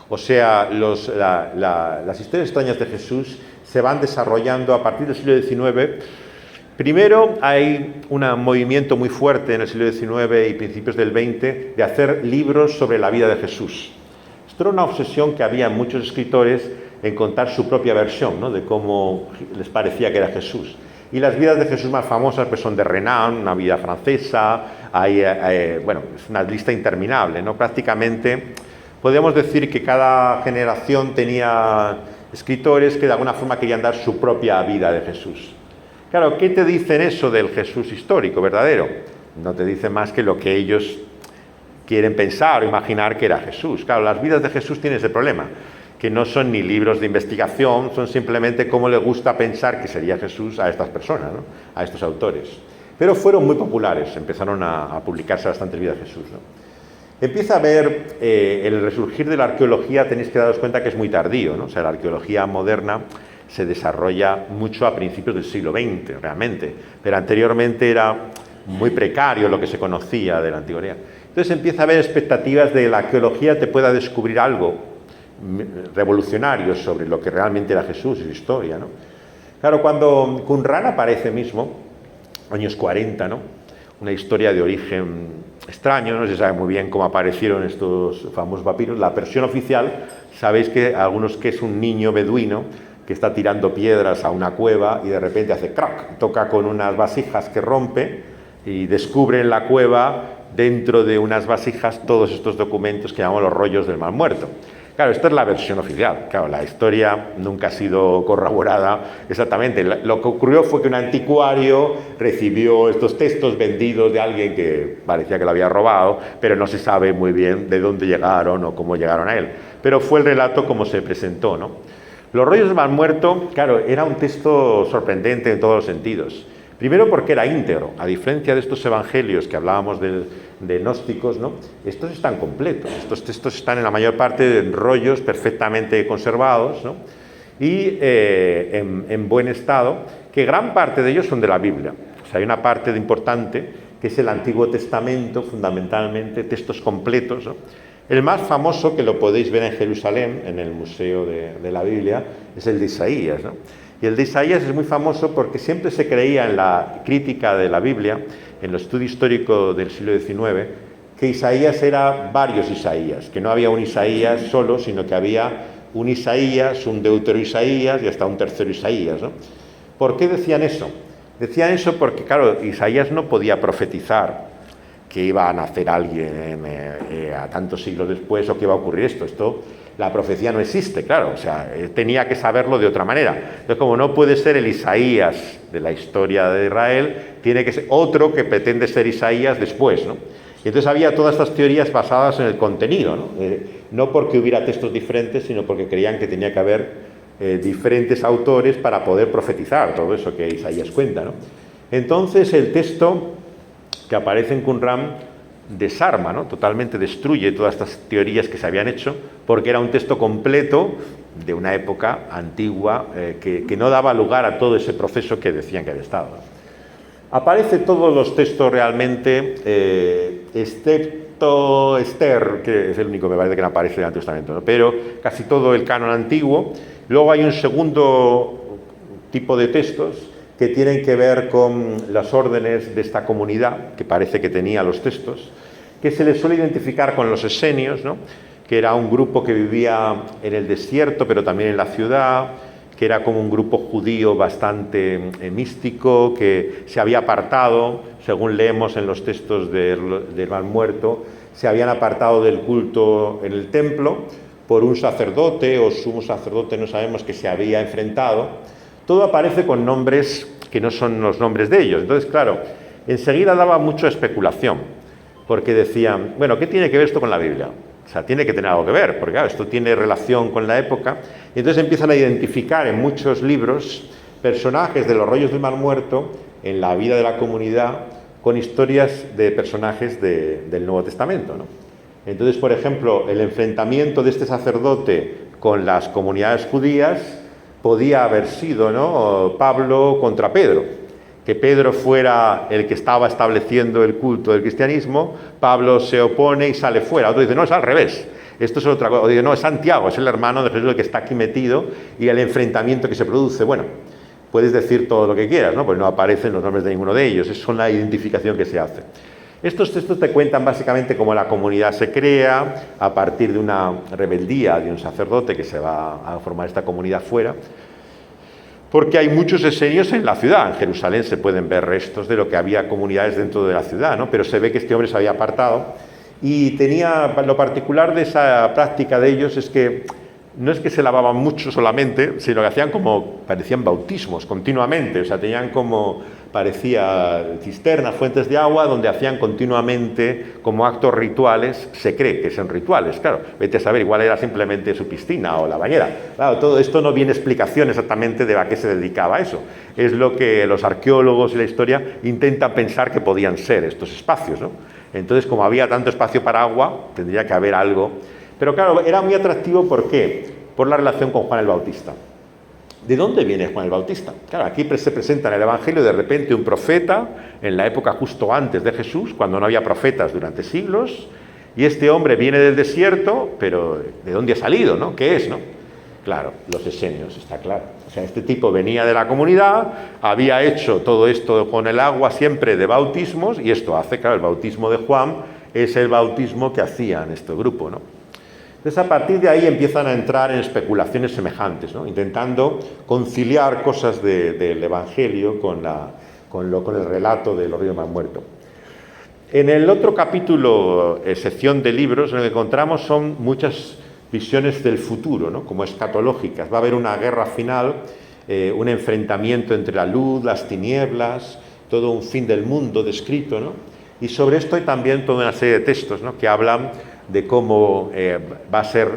O sea, las historias extrañas de Jesús se van desarrollando a partir del siglo XIX. Primero hay un movimiento muy fuerte en el siglo XIX y principios del XX de hacer libros sobre la vida de Jesús. Esto era una obsesión que había en muchos escritores en contar su propia versión, ¿no?, de cómo les parecía que era Jesús. Y las vidas de Jesús más famosas pues son de Renan, una vida francesa, bueno, es una lista interminable, ¿no? Prácticamente podemos decir que cada generación tenía escritores que de alguna forma querían dar su propia vida de Jesús. Claro, ¿qué te dicen eso del Jesús histórico, verdadero? No te dicen más que lo que ellos quieren pensar o imaginar que era Jesús. Claro, las vidas de Jesús tienen ese problema, que no son ni libros de investigación, son simplemente cómo le gusta pensar que sería Jesús a estas personas, ¿no?, a estos autores. Pero fueron muy populares, empezaron a publicarse bastantes vidas de Jesús, ¿no? Empieza a ver el resurgir de la arqueología, tenéis que daros cuenta que es muy tardío, ¿no? O sea, la arqueología moderna se desarrolla mucho a principios del siglo XX, realmente, pero anteriormente era muy precario lo que se conocía de la antigüedad. Entonces empieza a haber expectativas de que la arqueología te pueda descubrir algo revolucionario sobre lo que realmente era Jesús y su historia, ¿no? Claro, cuando Qumran aparece mismo, años 40, ¿no?, una historia de origen extraño, no se sabe muy bien cómo aparecieron estos famosos papiros. La versión oficial, sabéis que algunos que es un niño beduino que está tirando piedras a una cueva y de repente hace crack, toca con unas vasijas que rompe y descubre en la cueva, dentro de unas vasijas, todos estos documentos que llamamos los rollos del Mar Muerto. Claro, esta es la versión oficial. Claro, la historia nunca ha sido corroborada exactamente. Lo que ocurrió fue que un anticuario recibió estos textos vendidos de alguien que parecía que lo había robado, pero no se sabe muy bien de dónde llegaron o cómo llegaron a él. Pero fue el relato como se presentó, ¿no? Los rollos del Mar Muerto, claro, era un texto sorprendente en todos los sentidos. Primero porque era íntegro, a diferencia de estos evangelios que hablábamos de gnósticos, ¿no? Estos están completos, estos textos están en la mayor parte en rollos perfectamente conservados, ¿no?, y en buen estado, que gran parte de ellos son de la Biblia. O sea, hay una parte importante que es el Antiguo Testamento, fundamentalmente, textos completos, ¿no? El más famoso, que lo podéis ver en Jerusalén, en el Museo de la Biblia, es el de Isaías, ¿no? Y el de Isaías es muy famoso porque siempre se creía en la crítica de la Biblia, en el estudio histórico del siglo XIX, que Isaías era varios Isaías, que no había un Isaías solo, sino que había un Isaías, un Deutero Isaías y hasta un tercero Isaías, ¿no? ¿Por qué decían eso? Decían eso porque, claro, Isaías no podía profetizar que iba a nacer alguien a tantos siglos después o que iba a ocurrir esto. La profecía no existe, claro, o sea, tenía que saberlo de otra manera. Entonces, como no puede ser el Isaías de la historia de Israel, tiene que ser otro que pretende ser Isaías después, ¿no? Y entonces había todas estas teorías basadas en el contenido, ¿no? No porque hubiera textos diferentes, sino porque creían que tenía que haber diferentes autores para poder profetizar todo eso que Isaías cuenta, ¿no? Entonces el texto que aparece en Qumran desarma, ¿no? Totalmente destruye todas estas teorías que se habían hecho, porque era un texto completo de una época antigua que no daba lugar a todo ese proceso que decían que había estado, ¿no? Aparece todos los textos realmente, excepto Esther, que es el único que me parece que no aparece en el Antiguo Testamento, ¿no? Pero casi todo el canon antiguo. Luego hay un segundo tipo de textos que tienen que ver con las órdenes de esta comunidad, que parece que tenía los textos, que se les suele identificar con los esenios, ¿no? Que era un grupo que vivía en el desierto, pero también en la ciudad, que era como un grupo judío bastante místico, que se había apartado, según leemos en los textos del Mar Muerto, se habían apartado del culto en el templo por un sacerdote o sumo sacerdote, no sabemos, que se había enfrentado. Todo aparece con nombres que no son los nombres de ellos. Entonces, claro, enseguida daba mucha especulación, porque decían, bueno, ¿qué tiene que ver esto con la Biblia? O sea, tiene que tener algo que ver, porque claro, esto tiene relación con la época. Y entonces empiezan a identificar en muchos libros personajes de los rollos del Mar Muerto en la vida de la comunidad con historias de personajes del Nuevo Testamento, ¿no? Entonces, por ejemplo, el enfrentamiento de este sacerdote con las comunidades judías podía haber sido, ¿no?, Pablo contra Pedro. Que Pedro fuera el que estaba estableciendo el culto del cristianismo, Pablo se opone y sale fuera. Otro dice, no, es al revés, esto es otra cosa. O dice, no, es Santiago, es el hermano de Jesús el que está aquí metido, y el enfrentamiento que se produce. Bueno, puedes decir todo lo que quieras, ¿no? Pues no aparecen los nombres de ninguno de ellos, es son la identificación que se hace. Estos textos te cuentan básicamente cómo la comunidad se crea a partir de una rebeldía de un sacerdote que se va a formar esta comunidad fuera, porque hay muchos esenios en la ciudad. En Jerusalén se pueden ver restos de lo que había comunidades dentro de la ciudad, ¿no? Pero se ve que este hombre se había apartado y tenía, lo particular de esa práctica de ellos es que no es que se lavaban mucho solamente, sino que hacían como, parecían bautismos continuamente, o sea, tenían como, parecía cisternas, fuentes de agua, donde hacían continuamente como actos rituales, se cree que son rituales, claro, vete a saber, igual era simplemente su piscina o la bañera. Claro, todo esto no viene explicación exactamente de a qué se dedicaba eso, es lo que los arqueólogos y la historia intentan pensar que podían ser estos espacios, ¿no? Entonces, como había tanto espacio para agua, tendría que haber algo. Pero claro, era muy atractivo, ¿por qué? Por la relación con Juan el Bautista. ¿De dónde viene Juan el Bautista? Claro, aquí se presenta en el Evangelio de repente un profeta, en la época justo antes de Jesús, cuando no había profetas durante siglos, y este hombre viene del desierto, pero ¿de dónde ha salido, no? ¿Qué es, no? Claro, los esenios, está claro. O sea, este tipo venía de la comunidad, había hecho todo esto con el agua siempre de bautismos, y esto hace, claro, el bautismo de Juan es el bautismo que hacían este grupo, ¿no? Entonces, a partir de ahí empiezan a entrar en especulaciones semejantes, ¿no? Intentando conciliar cosas del Evangelio con el relato de los ríos Mar Muerto. En el otro capítulo, sección de libros, lo que encontramos son muchas visiones del futuro, ¿no? Como escatológicas. Va a haber una guerra final, un enfrentamiento entre la luz, las tinieblas, todo un fin del mundo descrito, ¿no? Y sobre esto hay también toda una serie de textos, ¿no?, que hablan de cómo va a ser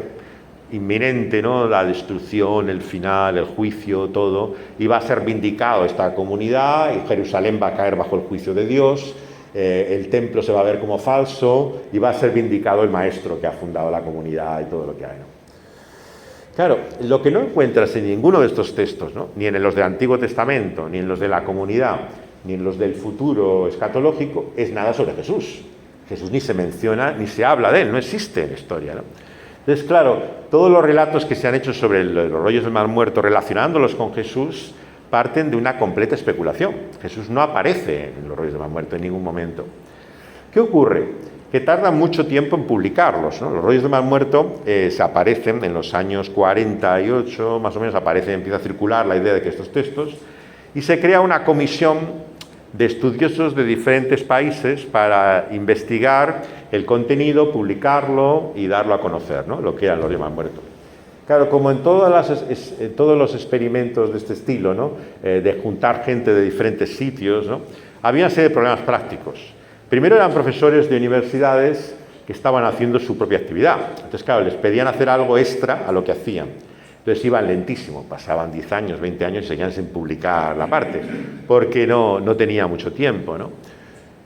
inminente, ¿no?, la destrucción, el final, el juicio, todo, y va a ser vindicado esta comunidad, y Jerusalén va a caer bajo el juicio de Dios, el templo se va a ver como falso, y va a ser vindicado el maestro que ha fundado la comunidad y todo lo que hay, ¿no? Claro, lo que no encuentras en ninguno de estos textos, ¿no?, ni en los del Antiguo Testamento, ni en los de la comunidad, ni en los del futuro escatológico, es nada sobre Jesús. Jesús ni se menciona, ni se habla de él, no existe en la historia, ¿no? Entonces, claro, todos los relatos que se han hecho sobre los rollos del Mar Muerto, relacionándolos con Jesús, parten de una completa especulación. Jesús no aparece en los rollos del Mar Muerto en ningún momento. ¿Qué ocurre? que tardan mucho tiempo en publicarlos, ¿no? Los rollos del Mar Muerto se aparecen en los años 48, más o menos, empieza a circular la idea de que estos textos, y se crea una comisión de estudiosos de diferentes países para investigar el contenido, publicarlo y darlo a conocer, ¿no? Lo que eran los rollos del Mar Muerto. Claro, como en todos los experimentos de este estilo, ¿no? De juntar gente de diferentes sitios, ¿no? Había una serie de problemas prácticos. Primero eran profesores de universidades que estaban haciendo su propia actividad. Entonces, claro, les pedían hacer algo extra a lo que hacían. Entonces iban lentísimo, pasaban 10 años, 20 años y seguían sin publicar la parte, porque no tenía mucho tiempo, ¿no?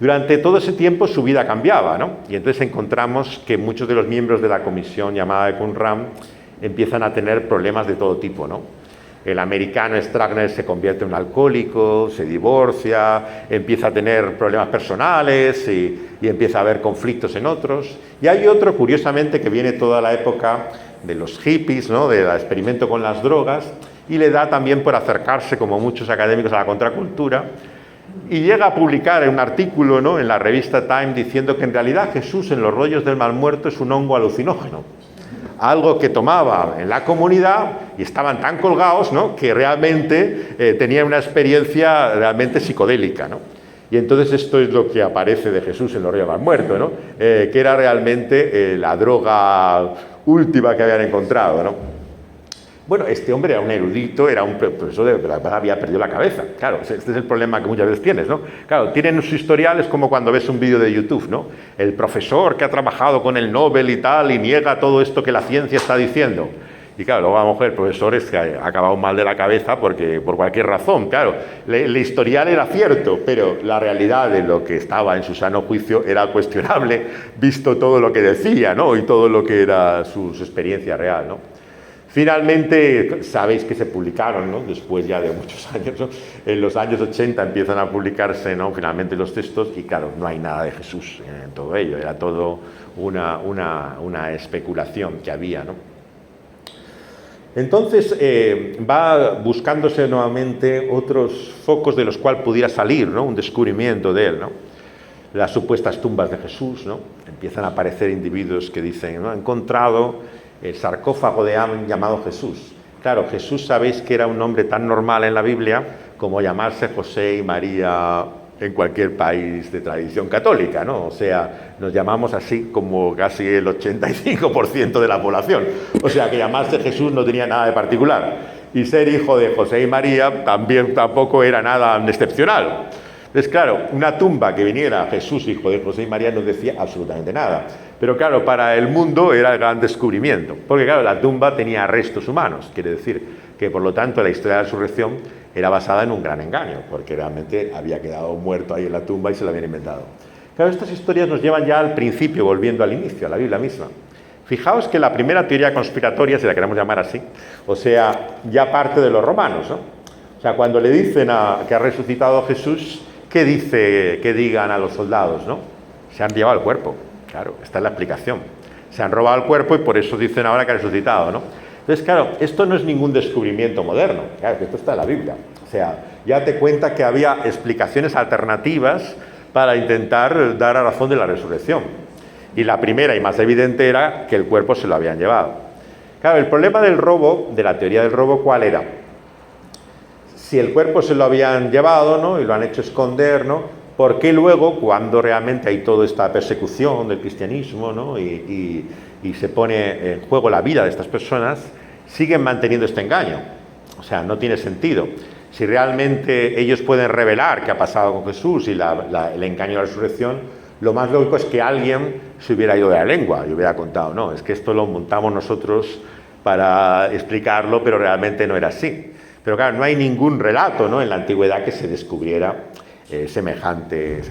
Durante todo ese tiempo su vida cambiaba, ¿no? Y entonces encontramos que muchos de los miembros de la comisión llamada de Qumran empiezan a tener problemas de todo tipo, ¿no? El americano Stragner se convierte en un alcohólico, se divorcia, empieza a tener problemas personales y empieza a haber conflictos en otros. Y hay otro, curiosamente, que viene toda la época de los hippies, ¿no? Del experimento con las drogas, y le da también por acercarse, como muchos académicos, a la contracultura, y llega a publicar un artículo, ¿no? En la revista Time diciendo que en realidad Jesús en los rollos del Mar Muerto es un hongo alucinógeno. Algo que tomaba en la comunidad y estaban tan colgados, ¿no? Que realmente tenían una experiencia realmente psicodélica, ¿no? Y entonces esto es lo que aparece de Jesús en los rollos del Mar Muerto, ¿no? Que era realmente la droga última que habían encontrado, ¿no? Bueno, este hombre era un erudito, era un profesor de verdad, había perdido la cabeza. Claro, este es el problema que muchas veces tienes, ¿no? Claro, tienen su historial, es como cuando ves un vídeo de YouTube, ¿no? El profesor que ha trabajado con el Nobel y tal, y niega todo esto que la ciencia está diciendo. Y claro, luego a lo mejor el profesor es que ha acabado mal de la cabeza porque, por cualquier razón, claro. El historial era cierto, pero la realidad de lo que estaba en su sano juicio era cuestionable, visto todo lo que decía, ¿no? Y todo lo que era su experiencia real, ¿no? Finalmente, sabéis que se publicaron, ¿no? Después ya de muchos años, ¿no? En los años 80 empiezan a publicarse, ¿no? Finalmente los textos, y claro, no hay nada de Jesús en todo ello, era todo una especulación que había, ¿no? Entonces va buscándose nuevamente otros focos de los cuales pudiera salir, ¿no? Un descubrimiento de él, ¿no? Las supuestas tumbas de Jesús, ¿no? Empiezan a aparecer individuos que dicen, ¿no? He encontrado el sarcófago de Am llamado Jesús. Claro, Jesús sabéis que era un nombre tan normal en la Biblia como llamarse José y María en cualquier país de tradición católica, ¿no? O sea, nos llamamos así como casi el 85% de la población. O sea, que llamarse Jesús no tenía nada de particular. Y ser hijo de José y María tampoco era nada excepcional. Entonces, claro, una tumba que viniera Jesús, hijo de José y María, no decía absolutamente nada. Pero claro, para el mundo era el gran descubrimiento. Porque claro, la tumba tenía restos humanos. Quiere decir que, por lo tanto, la historia de la resurrección era basada en un gran engaño, porque realmente había quedado muerto ahí en la tumba y se lo habían inventado. Claro, estas historias nos llevan ya al principio, volviendo al inicio, a la Biblia misma. Fijaos que la primera teoría conspiratoria, si la queremos llamar así, o sea, ya parte de los romanos, ¿no? O sea, cuando le dicen que ha resucitado Jesús, ¿qué dice que digan a los soldados, no? Se han llevado el cuerpo. Claro, esta es la explicación. Se han robado el cuerpo y por eso dicen ahora que ha resucitado, ¿no? Entonces, claro, esto no es ningún descubrimiento moderno. Claro, que esto está en la Biblia. O sea, ya te cuenta que había explicaciones alternativas para intentar dar a razón de la resurrección. Y la primera y más evidente era que el cuerpo se lo habían llevado. Claro, el problema del robo, de la teoría del robo, ¿cuál era? Si el cuerpo se lo habían llevado, ¿no? Y lo han hecho esconder, ¿no? ¿Por qué luego, cuando realmente hay toda esta persecución del cristianismo, ¿no? y se pone en juego la vida de estas personas, siguen manteniendo este engaño? O sea, no tiene sentido. Si realmente ellos pueden revelar qué ha pasado con Jesús y el engaño de la resurrección, lo más lógico es que alguien se hubiera ido de la lengua y hubiera contado, no, es que esto lo montamos nosotros para explicarlo, pero realmente no era así. Pero claro, no hay ningún relato, ¿no? En la antigüedad que se descubriera semejante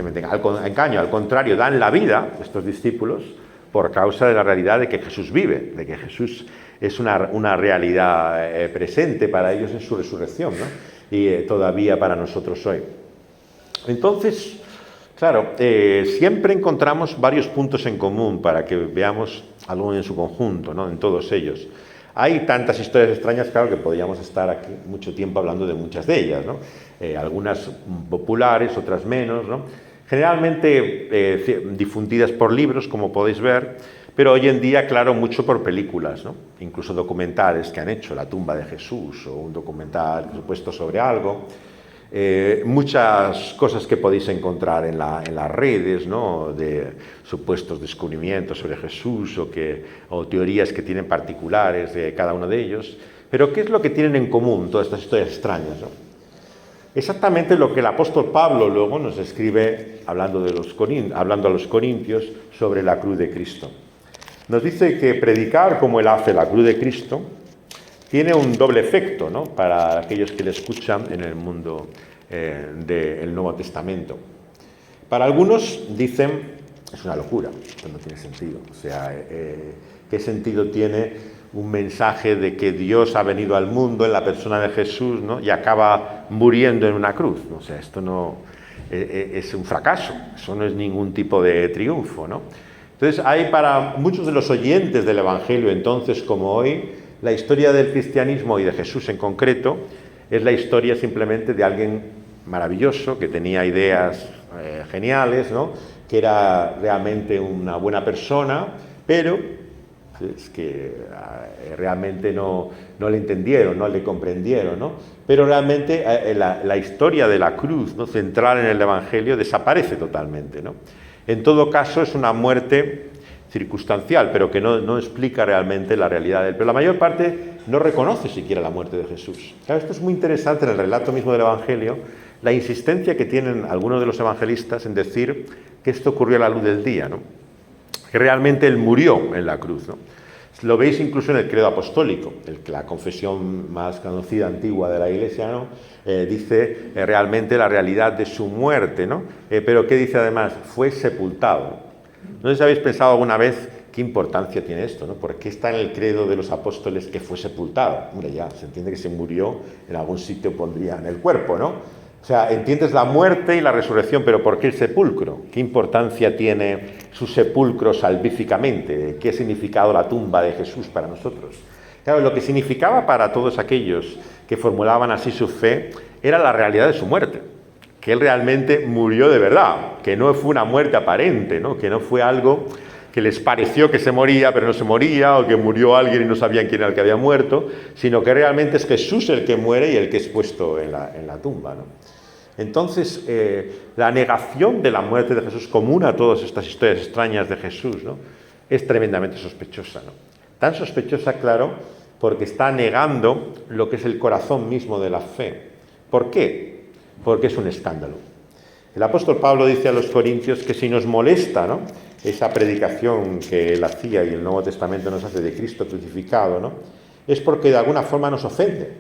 engaño. Al contrario, dan la vida estos discípulos por causa de la realidad de que Jesús vive, de que Jesús es una realidad presente para ellos en su resurrección, ¿no? Y todavía para nosotros hoy. Entonces, claro, siempre encontramos varios puntos en común para que veamos algo en su conjunto, ¿no? En todos ellos. Hay tantas historias extrañas, claro, que podríamos estar aquí mucho tiempo hablando de muchas de ellas, ¿no? Algunas populares, otras menos, ¿no? Generalmente difundidas por libros, como podéis ver, pero hoy en día, claro, mucho por películas, ¿no? Incluso documentales que han hecho, La tumba de Jesús, o un documental, por supuesto, sobre algo. Muchas cosas que podéis encontrar en las redes, ¿no? De supuestos descubrimientos sobre Jesús o teorías que tienen particulares de cada uno de ellos. Pero ¿qué es lo que tienen en común todas estas historias extrañas, ¿no? Exactamente lo que el apóstol Pablo luego nos escribe hablando a los corintios sobre la cruz de Cristo. Nos dice que predicar como él hace la cruz de Cristo tiene un doble efecto, ¿no? Para aquellos que le escuchan en el mundo del Nuevo Testamento. Para algunos dicen, es una locura, esto no tiene sentido. O sea, ¿qué sentido tiene un mensaje de que Dios ha venido al mundo en la persona de Jesús, ¿no? Y acaba muriendo en una cruz? O sea, esto no es un fracaso, eso no es ningún tipo de triunfo, ¿no? Entonces, hay para muchos de los oyentes del Evangelio, entonces, como hoy, la historia del cristianismo y de Jesús en concreto es la historia simplemente de alguien maravilloso que tenía ideas geniales, ¿no? Que era realmente una buena persona, pero es que realmente no le entendieron, no le comprendieron, ¿no? Pero realmente la historia de la cruz, ¿no? Central en el Evangelio desaparece totalmente, ¿no? En todo caso es una muerte circunstancial, pero que no explica realmente la realidad de él. Pero la mayor parte no reconoce siquiera la muerte de Jesús. Claro, esto es muy interesante en el relato mismo del Evangelio, la insistencia que tienen algunos de los evangelistas en decir que esto ocurrió a la luz del día, ¿no? Que realmente él murió en la cruz, ¿no? Lo veis incluso en el credo apostólico, la confesión más conocida, antigua de la Iglesia, ¿no? Dice realmente la realidad de su muerte, ¿no? Pero ¿qué dice además? Fue sepultado. No sé si habéis pensado alguna vez qué importancia tiene esto, ¿no? ¿Por qué está en el credo de los apóstoles que fue sepultado? Hombre, ya, se entiende que se murió, en algún sitio pondrían el cuerpo, ¿no? O sea, entiendes la muerte y la resurrección, pero ¿por qué el sepulcro? ¿Qué importancia tiene su sepulcro salvíficamente? ¿Qué ha significado la tumba de Jesús para nosotros? Claro, lo que significaba para todos aquellos que formulaban así su fe era la realidad de su muerte, que él realmente murió de verdad, que no fue una muerte aparente, ¿no? Que no fue algo que les pareció que se moría, pero no se moría, o que murió alguien y no sabían quién era el que había muerto, sino que realmente es Jesús el que muere y el que es puesto en la tumba, ¿no? Entonces, la negación de la muerte de Jesús común a todas estas historias extrañas de Jesús, ¿no? Es tremendamente sospechosa, ¿no? Tan sospechosa, claro, porque está negando lo que es el corazón mismo de la fe. ¿Por qué? Porque es un escándalo. El apóstol Pablo dice a los corintios que si nos molesta, ¿no?, esa predicación que él hacía y el Nuevo Testamento nos hace de Cristo crucificado, ¿no?, es porque de alguna forma nos ofende.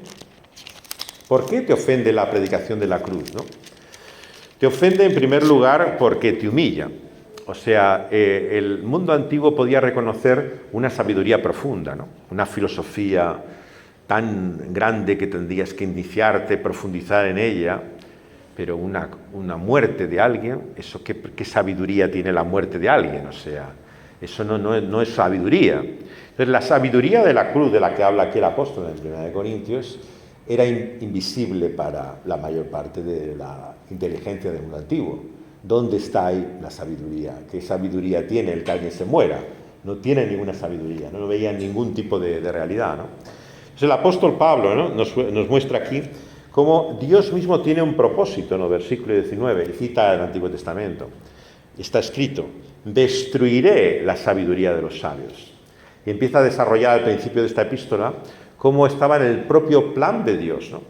¿Por qué te ofende la predicación de la cruz, no? Te ofende en primer lugar porque te humilla. O sea, el mundo antiguo podía reconocer una sabiduría profunda, ¿no? Una filosofía tan grande que tendrías que iniciarte, profundizar en ella, pero una muerte de alguien, eso ¿qué sabiduría tiene la muerte de alguien? O sea, eso no es sabiduría. Entonces, la sabiduría de la cruz de la que habla aquí el apóstol en 1 Corintios era invisible para la mayor parte de la inteligencia del mundo antiguo. ¿Dónde está ahí la sabiduría? ¿Qué sabiduría tiene el que alguien se muera? No tiene ninguna sabiduría, no veía ningún tipo de realidad, ¿no? Entonces el apóstol Pablo, ¿no?, nos muestra aquí cómo Dios mismo tiene un propósito, ¿no? Versículo 19, y cita el Antiguo Testamento. Está escrito: destruiré la sabiduría de los sabios. Y empieza a desarrollar al principio de esta epístola cómo estaba en el propio plan de Dios, ¿no?,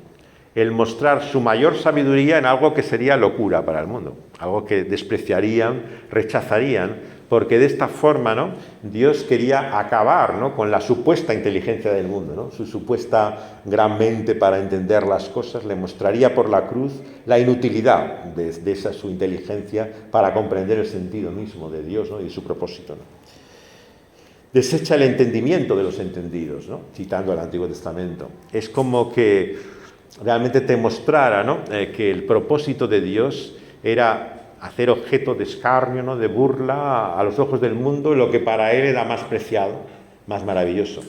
el mostrar su mayor sabiduría en algo que sería locura para el mundo, algo que despreciarían, rechazarían, porque de esta forma, ¿no?, Dios quería acabar, ¿no?, con la supuesta inteligencia del mundo, ¿no? Su supuesta gran mente para entender las cosas. Le mostraría por la cruz la inutilidad de esa su inteligencia para comprender el sentido mismo de Dios, ¿no?, y de su propósito, ¿no? Desecha el entendimiento de los entendidos, ¿no?, citando al Antiguo Testamento. Es como que realmente te mostrara, ¿no?, que el propósito de Dios era hacer objeto de escarnio, ¿no?, de burla a los ojos del mundo, lo que para él era más preciado, más maravilloso.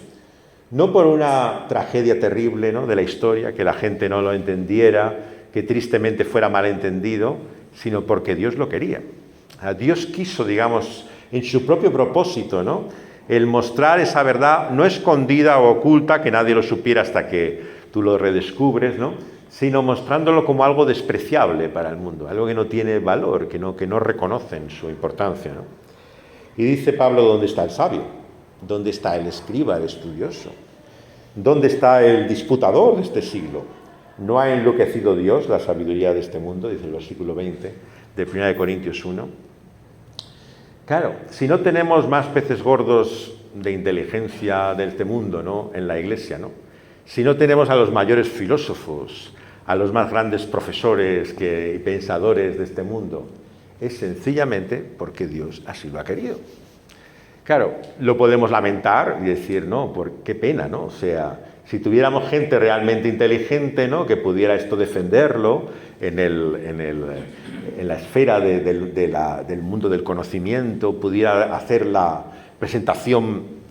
No por una tragedia terrible, ¿no?, de la historia, que la gente no lo entendiera, que tristemente fuera malentendido, sino porque Dios lo quería. Dios quiso, digamos, en su propio propósito, ¿no?, el mostrar esa verdad no escondida o oculta, que nadie lo supiera hasta que tú lo redescubres, ¿no?, sino mostrándolo como algo despreciable para el mundo, algo que no tiene valor, que no reconocen su importancia, ¿no? Y dice Pablo, ¿dónde está el sabio? ¿Dónde está el escriba, el estudioso? ¿Dónde está el disputador de este siglo? ¿No ha enloquecido Dios la sabiduría de este mundo? Dice el versículo 20 de 1 Corintios 1. Claro, si no tenemos más peces gordos de inteligencia de este mundo, ¿no?, en la Iglesia, ¿no?, si no tenemos a los mayores filósofos, a los más grandes profesores y pensadores de este mundo, es sencillamente porque Dios así lo ha querido. Claro, lo podemos lamentar y decir, no, qué pena, ¿no? O sea, si tuviéramos gente realmente inteligente, ¿no?, que pudiera esto defenderlo en la esfera del mundo del conocimiento, pudiera hacer la presentación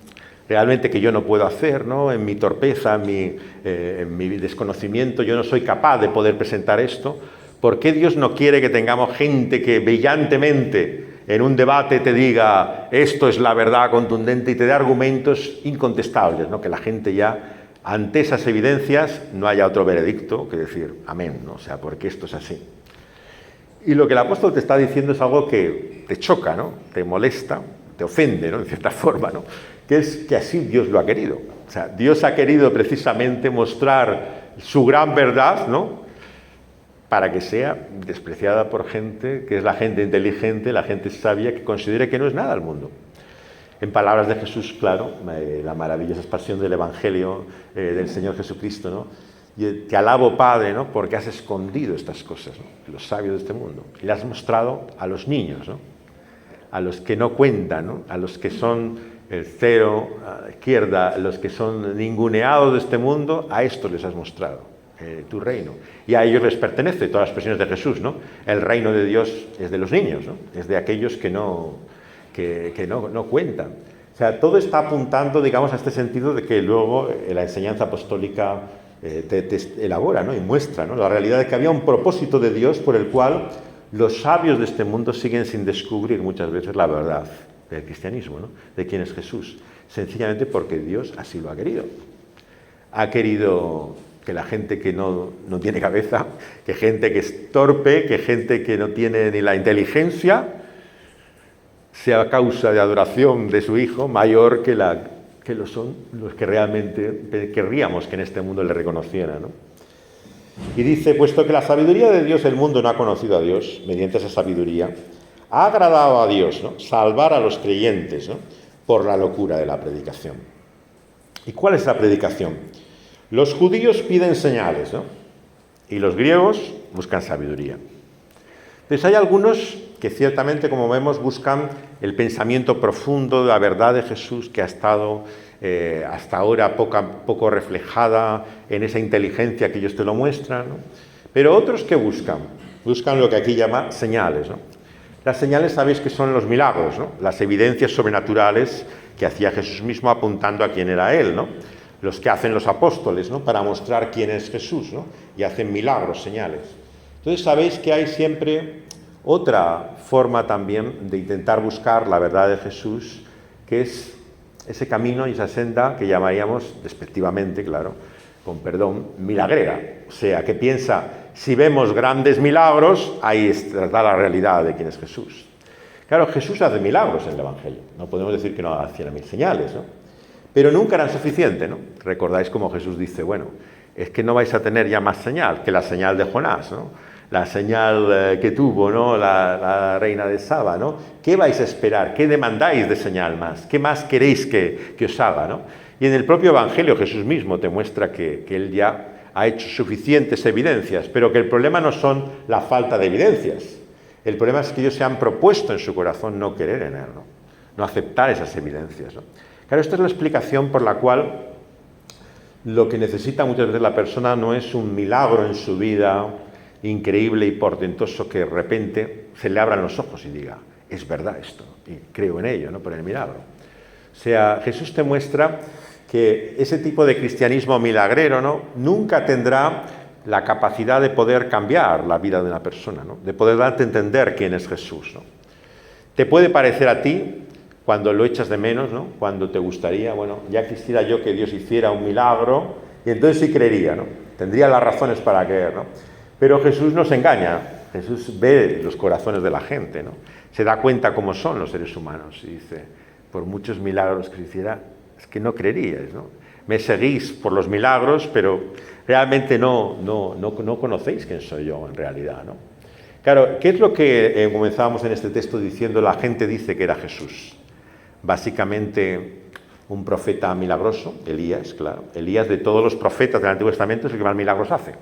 realmente que yo no puedo hacer, ¿no?, en mi torpeza, en mi desconocimiento, yo no soy capaz de poder presentar esto. ¿Por qué Dios no quiere que tengamos gente que brillantemente en un debate te diga esto es la verdad contundente y te dé argumentos incontestables, ¿no?, que la gente ya, ante esas evidencias, no haya otro veredicto que decir amén, ¿no? O sea, porque esto es así. Y lo que el apóstol te está diciendo es algo que te choca, ¿no?, te molesta, te ofende, ¿no?, en cierta forma, ¿no?, que es que así Dios lo ha querido. O sea, Dios ha querido precisamente mostrar su gran verdad, ¿no?, para que sea despreciada por gente que es la gente inteligente, la gente sabia, que considere que no es nada el mundo. En palabras de Jesús, claro, la maravillosa expresión del Evangelio del Señor Jesucristo, ¿no?, te alabo, Padre, ¿no?, porque has escondido estas cosas, ¿no?, los sabios de este mundo, y las has mostrado a los niños, ¿no?, a los que no cuentan, ¿no?, a los que son el cero a la izquierda, a los que son ninguneados de este mundo, a esto les has mostrado tu reino. Y a ellos les pertenece, todas las expresiones de Jesús, ¿no? El reino de Dios es de los niños, ¿no?, es de aquellos que no cuentan. O sea, todo está apuntando, digamos, a este sentido de que luego la enseñanza apostólica te elabora, ¿no?, y muestra, ¿no?, la realidad de que había un propósito de Dios por el cual los sabios de este mundo siguen sin descubrir muchas veces la verdad del cristianismo, ¿no?, de quién es Jesús, sencillamente porque Dios así lo ha querido. Ha querido que la gente que no tiene cabeza, que gente que es torpe, que gente que no tiene ni la inteligencia, sea causa de adoración de su Hijo mayor que lo son los que realmente querríamos que en este mundo le reconocieran, ¿no? Y dice, puesto que la sabiduría de Dios, el mundo no ha conocido a Dios, mediante esa sabiduría, ha agradado a Dios, ¿no?, salvar a los creyentes, ¿no?, por la locura de la predicación. ¿Y cuál es la predicación? Los judíos piden señales, ¿no?, y los griegos buscan sabiduría. Entonces hay algunos que ciertamente, como vemos, buscan el pensamiento profundo de la verdad de Jesús, que ha estado hasta ahora poco reflejada en esa inteligencia que ellos te lo muestran, ¿no? Pero otros que buscan lo que aquí llama señales, ¿no? Las señales sabéis que son los milagros, ¿no?, las evidencias sobrenaturales que hacía Jesús mismo apuntando a quién era Él, ¿no?, los que hacen los apóstoles, ¿no?, para mostrar quién es Jesús, ¿no?, y hacen milagros, señales. Entonces sabéis que hay siempre otra forma también de intentar buscar la verdad de Jesús, que es ese camino y esa senda que llamaríamos, despectivamente, claro, con perdón, milagrera. O sea, que piensa, si vemos grandes milagros, ahí está la realidad de quién es Jesús. Claro, Jesús hace milagros en el Evangelio. No podemos decir que no hacía mil señales, ¿no? Pero nunca eran suficientes, ¿no? Recordáis como Jesús dice, bueno, es que no vais a tener ya más señal que la señal de Jonás, ¿no? La señal que tuvo, ¿no?, la reina de Saba, ¿no? ¿Qué vais a esperar? ¿Qué demandáis de señal más? ¿Qué más queréis que os haga, ¿no? Y en el propio Evangelio Jesús mismo te muestra que Él ya ha hecho suficientes evidencias, pero que el problema no son la falta de evidencias. El problema es que ellos se han propuesto en su corazón no querer en Él, ¿no? No aceptar esas evidencias, ¿no? Claro, esta es la explicación por la cual lo que necesita muchas veces la persona no es un milagro en su vida increíble y portentoso que de repente se le abran los ojos y diga, es verdad esto, y creo en ello, ¿no?, por el milagro. O sea, Jesús te muestra que ese tipo de cristianismo milagrero, ¿no?, nunca tendrá la capacidad de poder cambiar la vida de una persona, ¿no? De poder darte a entender quién es Jesús, ¿no? Te puede parecer a ti, cuando lo echas de menos, ¿no? Cuando te gustaría, bueno, ya quisiera yo que Dios hiciera un milagro, y entonces sí creería, ¿no? Tendría las razones para creer, ¿no? Pero Jesús nos engaña, Jesús ve los corazones de la gente, ¿no? Se da cuenta cómo son los seres humanos y dice, por muchos milagros que hiciera, es que no creeríais, ¿no? Me seguís por los milagros, pero realmente no conocéis quién soy yo en realidad, ¿no? Claro, ¿qué es lo que comenzábamos en este texto diciendo? La gente dice que era Jesús. Básicamente un profeta milagroso, Elías, claro. Elías, de todos los profetas del Antiguo Testamento, es el que más milagros hace.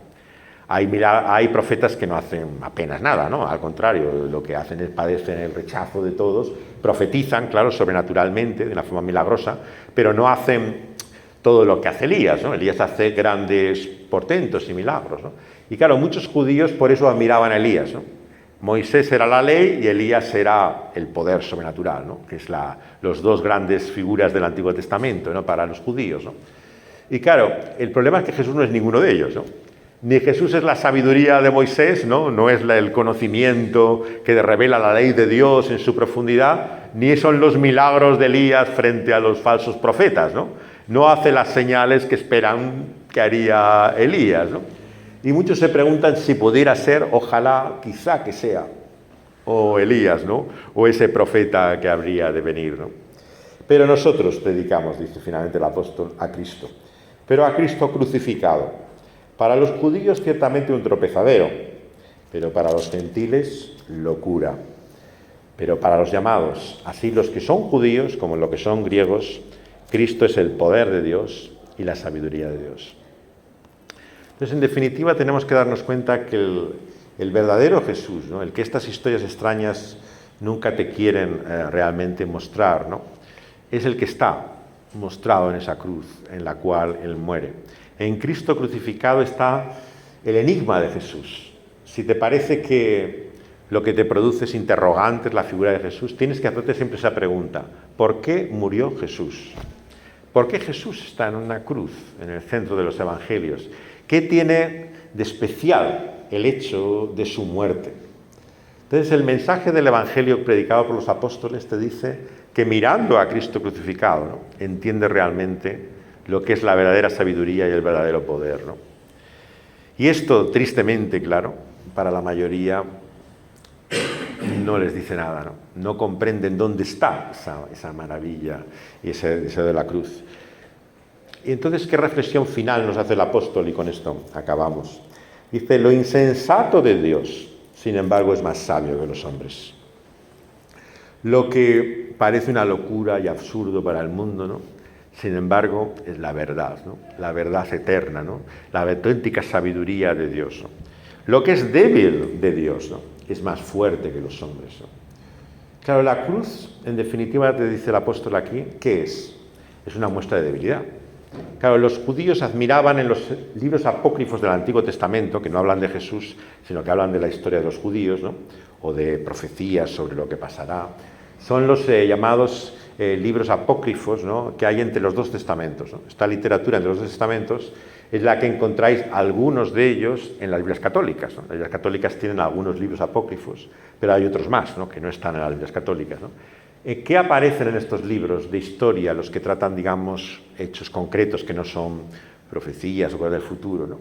Hay profetas que no hacen apenas nada, ¿no? Al contrario, lo que hacen es padecen el rechazo de todos, profetizan, claro, sobrenaturalmente, de una forma milagrosa, pero no hacen todo lo que hace Elías, ¿no? Elías hace grandes portentos y milagros, ¿no? Y claro, muchos judíos por eso admiraban a Elías, ¿no? Moisés era la ley y Elías era el poder sobrenatural, ¿no? Que es los dos grandes figuras del Antiguo Testamento, ¿no? Para los judíos, ¿no? Y claro, el problema es que Jesús no es ninguno de ellos, ¿no? Ni Jesús es la sabiduría de Moisés, ¿no? No es el conocimiento que revela la ley de Dios en su profundidad, ni son los milagros de Elías frente a los falsos profetas, ¿no? No hace las señales que esperan que haría Elías, ¿no? Y muchos se preguntan si pudiera ser, ojalá, quizá que sea, o Elías, ¿no? O ese profeta que habría de venir, ¿no? Pero nosotros predicamos, dice finalmente el apóstol, a Cristo, pero a Cristo crucificado. Para los judíos ciertamente un tropezadero, pero para los gentiles locura. Pero para los llamados, así los que son judíos como los que son griegos, Cristo es el poder de Dios y la sabiduría de Dios. Entonces, en definitiva, tenemos que darnos cuenta que el verdadero Jesús, ¿no? El que estas historias extrañas nunca te quieren realmente mostrar, ¿no? Es el que está mostrado en esa cruz en la cual Él muere. En Cristo crucificado está el enigma de Jesús. Si te parece que lo que te produce es interrogantes la figura de Jesús, tienes que hacerte siempre esa pregunta. ¿Por qué murió Jesús? ¿Por qué Jesús está en una cruz en el centro de los evangelios? ¿Qué tiene de especial el hecho de su muerte? Entonces, el mensaje del evangelio predicado por los apóstoles te dice que mirando a Cristo crucificado, ¿no? Entiendes realmente lo que es la verdadera sabiduría y el verdadero poder, ¿no? Y esto, tristemente, claro, para la mayoría no les dice nada, ¿no? No comprenden dónde está esa maravilla y ese deseo de la cruz. Y entonces, ¿qué reflexión final nos hace el apóstol? Y con esto acabamos. Dice, lo insensato de Dios, sin embargo, es más sabio que los hombres. Lo que parece una locura y absurdo para el mundo, ¿no? Sin embargo, es la verdad, ¿no? La verdad eterna, ¿no? La auténtica sabiduría de Dios, ¿no? Lo que es débil de Dios, ¿no? Es más fuerte que los hombres, ¿no? Claro, la cruz, en definitiva, te dice el apóstol aquí, ¿qué es? Es una muestra de debilidad. Claro, los judíos admiraban en los libros apócrifos del Antiguo Testamento, que no hablan de Jesús, sino que hablan de la historia de los judíos, ¿no? O de profecías sobre lo que pasará. Son los llamados libros apócrifos, ¿no? Que hay entre los dos testamentos, ¿no? Esta literatura entre los dos testamentos es la que encontráis algunos de ellos en las Biblias católicas, ¿no? Las Biblias católicas tienen algunos libros apócrifos, pero hay otros más, ¿no? Que no están en las Biblias católicas, ¿no? ¿Qué aparecen en estos libros de historia, los que tratan, digamos, hechos concretos que no son profecías o cosas del futuro, ¿no?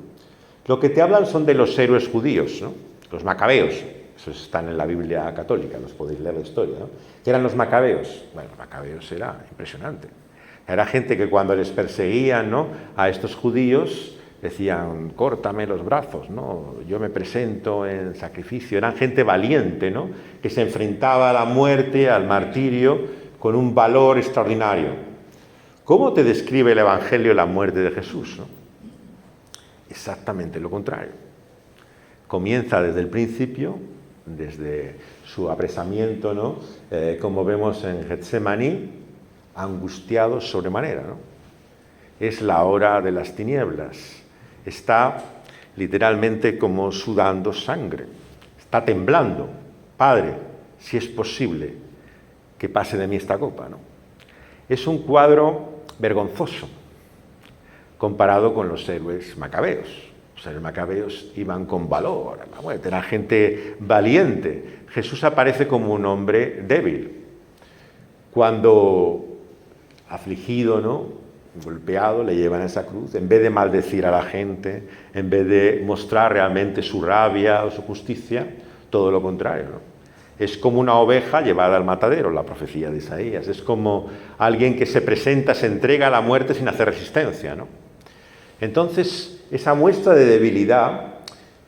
Lo que te hablan son de los héroes judíos, ¿no? Los macabeos. Esos están en la Biblia católica, los podéis leer la historia, ¿no? ¿Qué eran los macabeos? Bueno, los macabeos era impresionante. Era gente que cuando les perseguían, ¿no? A estos judíos decían, córtame los brazos, ¿no? Yo me presento en sacrificio. Eran gente valiente, ¿no? Que se enfrentaba a la muerte, al martirio, con un valor extraordinario. ¿Cómo te describe el Evangelio la muerte de Jesús, ¿no? Exactamente lo contrario. Comienza desde el principio, desde su apresamiento, ¿no? Como vemos en Getsemaní, angustiado sobremanera, ¿no? Es la hora de las tinieblas. Está literalmente como sudando sangre. Está temblando. Padre, si es posible, que pase de mí esta copa, ¿no? Es un cuadro vergonzoso comparado con los héroes macabeos. Los macabeos iban con valor, era gente valiente. Jesús aparece como un hombre débil. Cuando afligido, ¿no?, golpeado, le llevan a esa cruz, en vez de maldecir a la gente, en vez de mostrar realmente su rabia o su justicia, todo lo contrario, ¿no? Es como una oveja llevada al matadero, la profecía de Isaías. Es como alguien que se presenta, se entrega a la muerte sin hacer resistencia, ¿no? Entonces, esa muestra de debilidad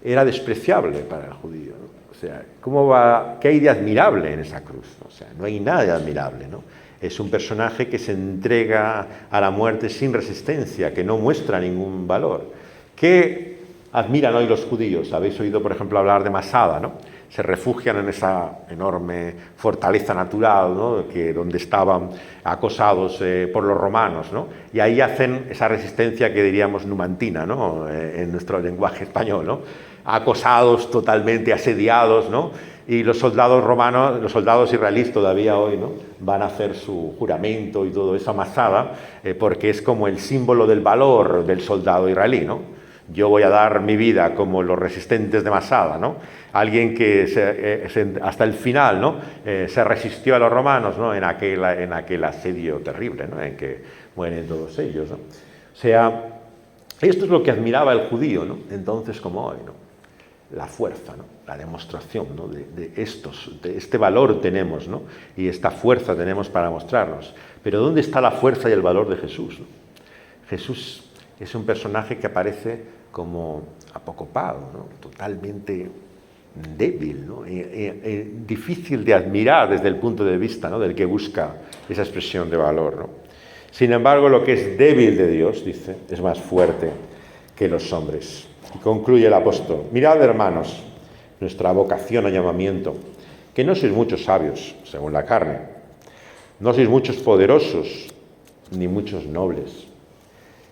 era despreciable para el judío, ¿no? O sea, ¿qué hay de admirable en esa cruz? O sea, no hay nada de admirable, ¿no? Es un personaje que se entrega a la muerte sin resistencia, que no muestra ningún valor. ¿Qué admiran hoy los judíos? Habéis oído, por ejemplo, hablar de Masada, ¿no? Se refugian en esa enorme fortaleza natural, ¿no?, donde estaban acosados por los romanos, ¿no? Y ahí hacen esa resistencia que diríamos numantina, ¿no?, en nuestro lenguaje español, ¿no? Acosados, totalmente asediados, ¿no? Y los soldados romanos, los soldados israelíes todavía hoy, ¿no?, van a hacer su juramento y todo eso a Masada, porque es como el símbolo del valor del soldado israelí, ¿no? Yo voy a dar mi vida como los resistentes de Masada, ¿no? Alguien que hasta el final, ¿no?, se resistió a los romanos, ¿no?, en aquel asedio terrible, ¿no?, en que mueren todos ellos, ¿no? O sea, esto es lo que admiraba el judío, ¿no?, entonces como hoy, ¿no? La fuerza, ¿no?, la demostración, ¿no?, de este valor tenemos, ¿no?, y esta fuerza tenemos para mostrarnos. Pero ¿dónde está la fuerza y el valor de Jesús, ¿no? Jesús es un personaje que aparece como apocopado, ¿no?, totalmente débil, ¿no?, difícil de admirar desde el punto de vista, ¿no?, del que busca esa expresión de valor, ¿no? Sin embargo, lo que es débil de Dios, dice, es más fuerte que los hombres. Y concluye el apóstol: mirad, hermanos, nuestra vocación o llamamiento, que no sois muchos sabios, según la carne, no sois muchos poderosos, ni muchos nobles.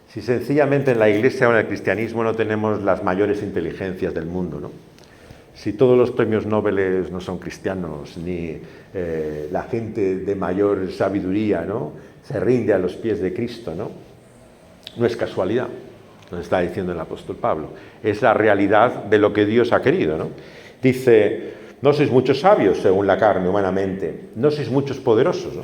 Si sencillamente en la Iglesia o en el cristianismo no tenemos las mayores inteligencias del mundo, ¿no? Si todos los premios Nobel no son cristianos, ni la gente de mayor sabiduría, ¿no?, se rinde a los pies de Cristo, ¿no? No es casualidad, nos está diciendo el apóstol Pablo. Es la realidad de lo que Dios ha querido, ¿no? Dice: no sois muchos sabios según la carne, humanamente, no sois muchos poderosos, ¿no?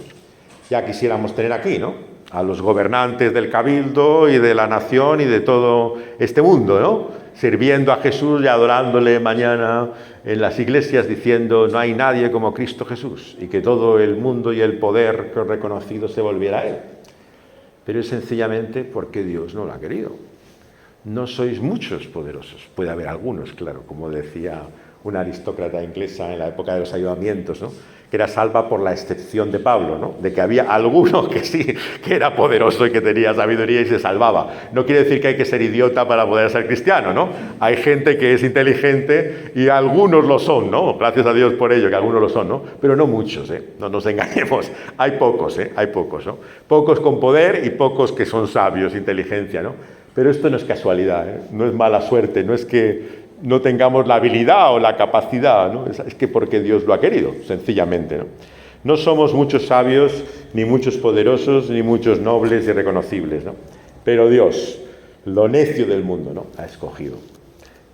Ya quisiéramos tener aquí, ¿no?, a los gobernantes del cabildo y de la nación y de todo este mundo, ¿no?, sirviendo a Jesús y adorándole mañana en las iglesias, diciendo: no hay nadie como Cristo Jesús, y que todo el mundo y el poder reconocido se volviera a Él. Pero es sencillamente porque Dios no lo ha querido. No sois muchos poderosos. Puede haber algunos, claro, como decía una aristócrata inglesa en la época de los avivamientos, ¿no?, que era salva por la excepción de Pablo, ¿no?, de que había alguno que sí, que era poderoso y que tenía sabiduría y se salvaba. No quiere decir que hay que ser idiota para poder ser cristiano, ¿no? Hay gente que es inteligente y algunos lo son, ¿no? Gracias a Dios por ello, que algunos lo son, ¿no? Pero no muchos, ¿eh? No nos engañemos. Hay pocos, ¿eh? Hay pocos, ¿no? Pocos con poder y pocos que son sabios, inteligencia, ¿no? Pero esto no es casualidad, ¿eh? No es mala suerte, no es que no tengamos la habilidad o la capacidad, ¿no? Es que porque Dios lo ha querido, sencillamente, ¿no? No somos muchos sabios, ni muchos poderosos, ni muchos nobles y reconocibles, ¿no? Pero Dios, lo necio del mundo, ¿no?, ha escogido.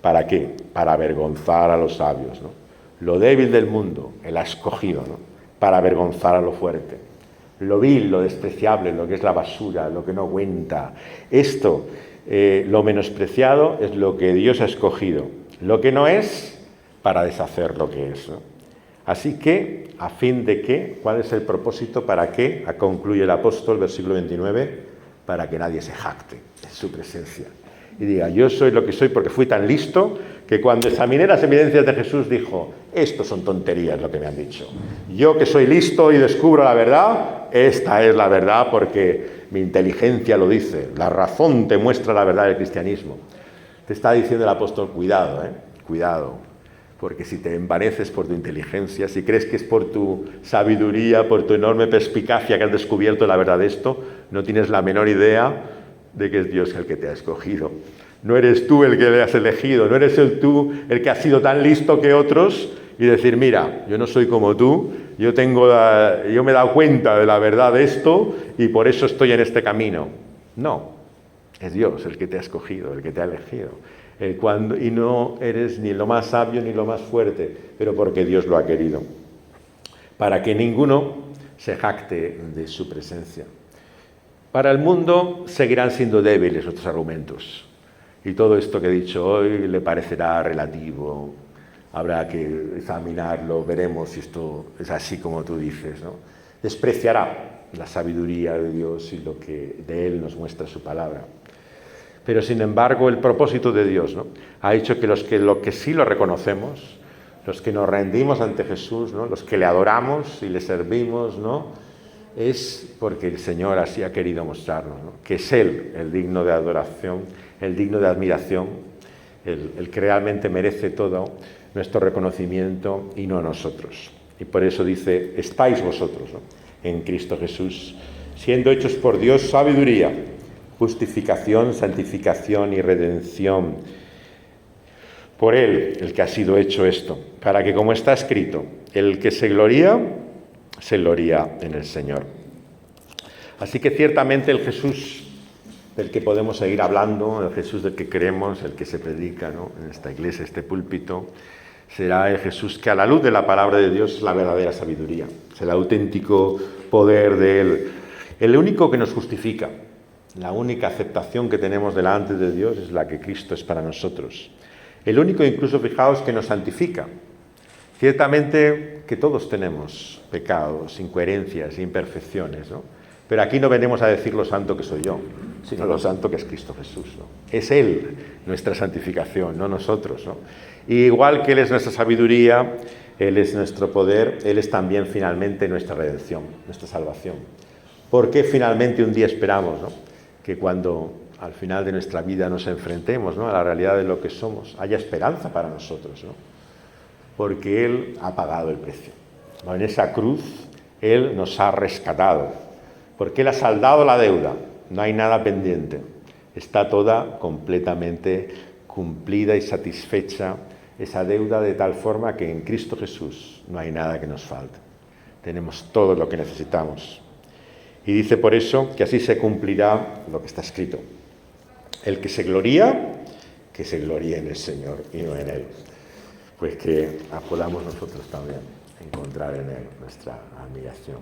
¿Para qué? Para avergonzar a los sabios, ¿no? Lo débil del mundo, Él ha escogido, ¿no?, para avergonzar a lo fuerte. Lo vil, lo despreciable, lo que es la basura, lo que no cuenta. Esto, lo menospreciado, es lo que Dios ha escogido. Lo que no es, para deshacer lo que es, ¿no? Así que, ¿a fin de qué? ¿Cuál es el propósito? ¿Para qué? Concluye el apóstol, versículo 29, para que nadie se jacte en su presencia y diga: yo soy lo que soy porque fui tan listo que cuando examiné las evidencias de Jesús dijo: esto son tonterías lo que me han dicho. Yo que soy listo y descubro la verdad, esta es la verdad porque mi inteligencia lo dice, la razón te muestra la verdad del cristianismo. Te está diciendo el apóstol: cuidado, cuidado, porque si te envaneces por tu inteligencia, si crees que es por tu sabiduría, por tu enorme perspicacia que has descubierto la verdad de esto, no tienes la menor idea de que es Dios el que te ha escogido. No eres tú el que le has elegido, no eres tú el que has sido tan listo que otros y decir: mira, yo no soy como tú, yo me he dado cuenta de la verdad de esto y por eso estoy en este camino. No, es Dios el que te ha escogido, el que te ha elegido. y no eres ni lo más sabio ni lo más fuerte, pero porque Dios lo ha querido, para que ninguno se jacte de su presencia. Para el mundo seguirán siendo débiles nuestros argumentos, y todo esto que he dicho hoy le parecerá relativo. Habrá que examinarlo, veremos si esto es así como tú dices, ¿no? Despreciará la sabiduría de Dios y lo que de Él nos muestra su palabra. Pero sin embargo, el propósito de Dios, ¿no?, ha hecho que los que sí lo reconocemos, los que nos rendimos ante Jesús, ¿no?, los que le adoramos y le servimos, ¿no?, es porque el Señor así ha querido mostrarnos, ¿no?, que es Él el digno de adoración, el digno de admiración, el que realmente merece todo nuestro reconocimiento y no nosotros. Y por eso dice, estáis vosotros, ¿no?, en Cristo Jesús, siendo hechos por Dios sabiduría, justificación, santificación y redención. Por Él, el que ha sido hecho esto, para que, como está escrito, el que se gloría en el Señor. Así que ciertamente el Jesús del que podemos seguir hablando, el Jesús del que creemos, el que se predica, ¿no?, en esta iglesia, este púlpito, será el Jesús que a la luz de la palabra de Dios es la verdadera sabiduría, es el auténtico poder de Él, el único que nos justifica. La única aceptación que tenemos delante de Dios es la que Cristo es para nosotros. El único, incluso, fijaos, que nos santifica. Ciertamente que todos tenemos pecados, incoherencias, imperfecciones, ¿no? Pero aquí no venimos a decir lo santo que soy yo, sino lo santo que es Cristo Jesús, ¿no? Es Él nuestra santificación, no nosotros, ¿no? Y igual que Él es nuestra sabiduría, Él es nuestro poder, Él es también finalmente nuestra redención, nuestra salvación. Porque finalmente un día esperamos, ¿no?, que cuando al final de nuestra vida nos enfrentemos, ¿no?, a la realidad de lo que somos, haya esperanza para nosotros, ¿no? Porque Él ha pagado el precio, ¿no? En esa cruz Él nos ha rescatado, porque Él ha saldado la deuda, no hay nada pendiente, está toda completamente cumplida y satisfecha esa deuda, de tal forma que en Cristo Jesús no hay nada que nos falte, tenemos todo lo que necesitamos. Y dice por eso que así se cumplirá lo que está escrito. El que se gloríe en el Señor y no en Él. Pues que podamos nosotros también encontrar en Él nuestra admiración.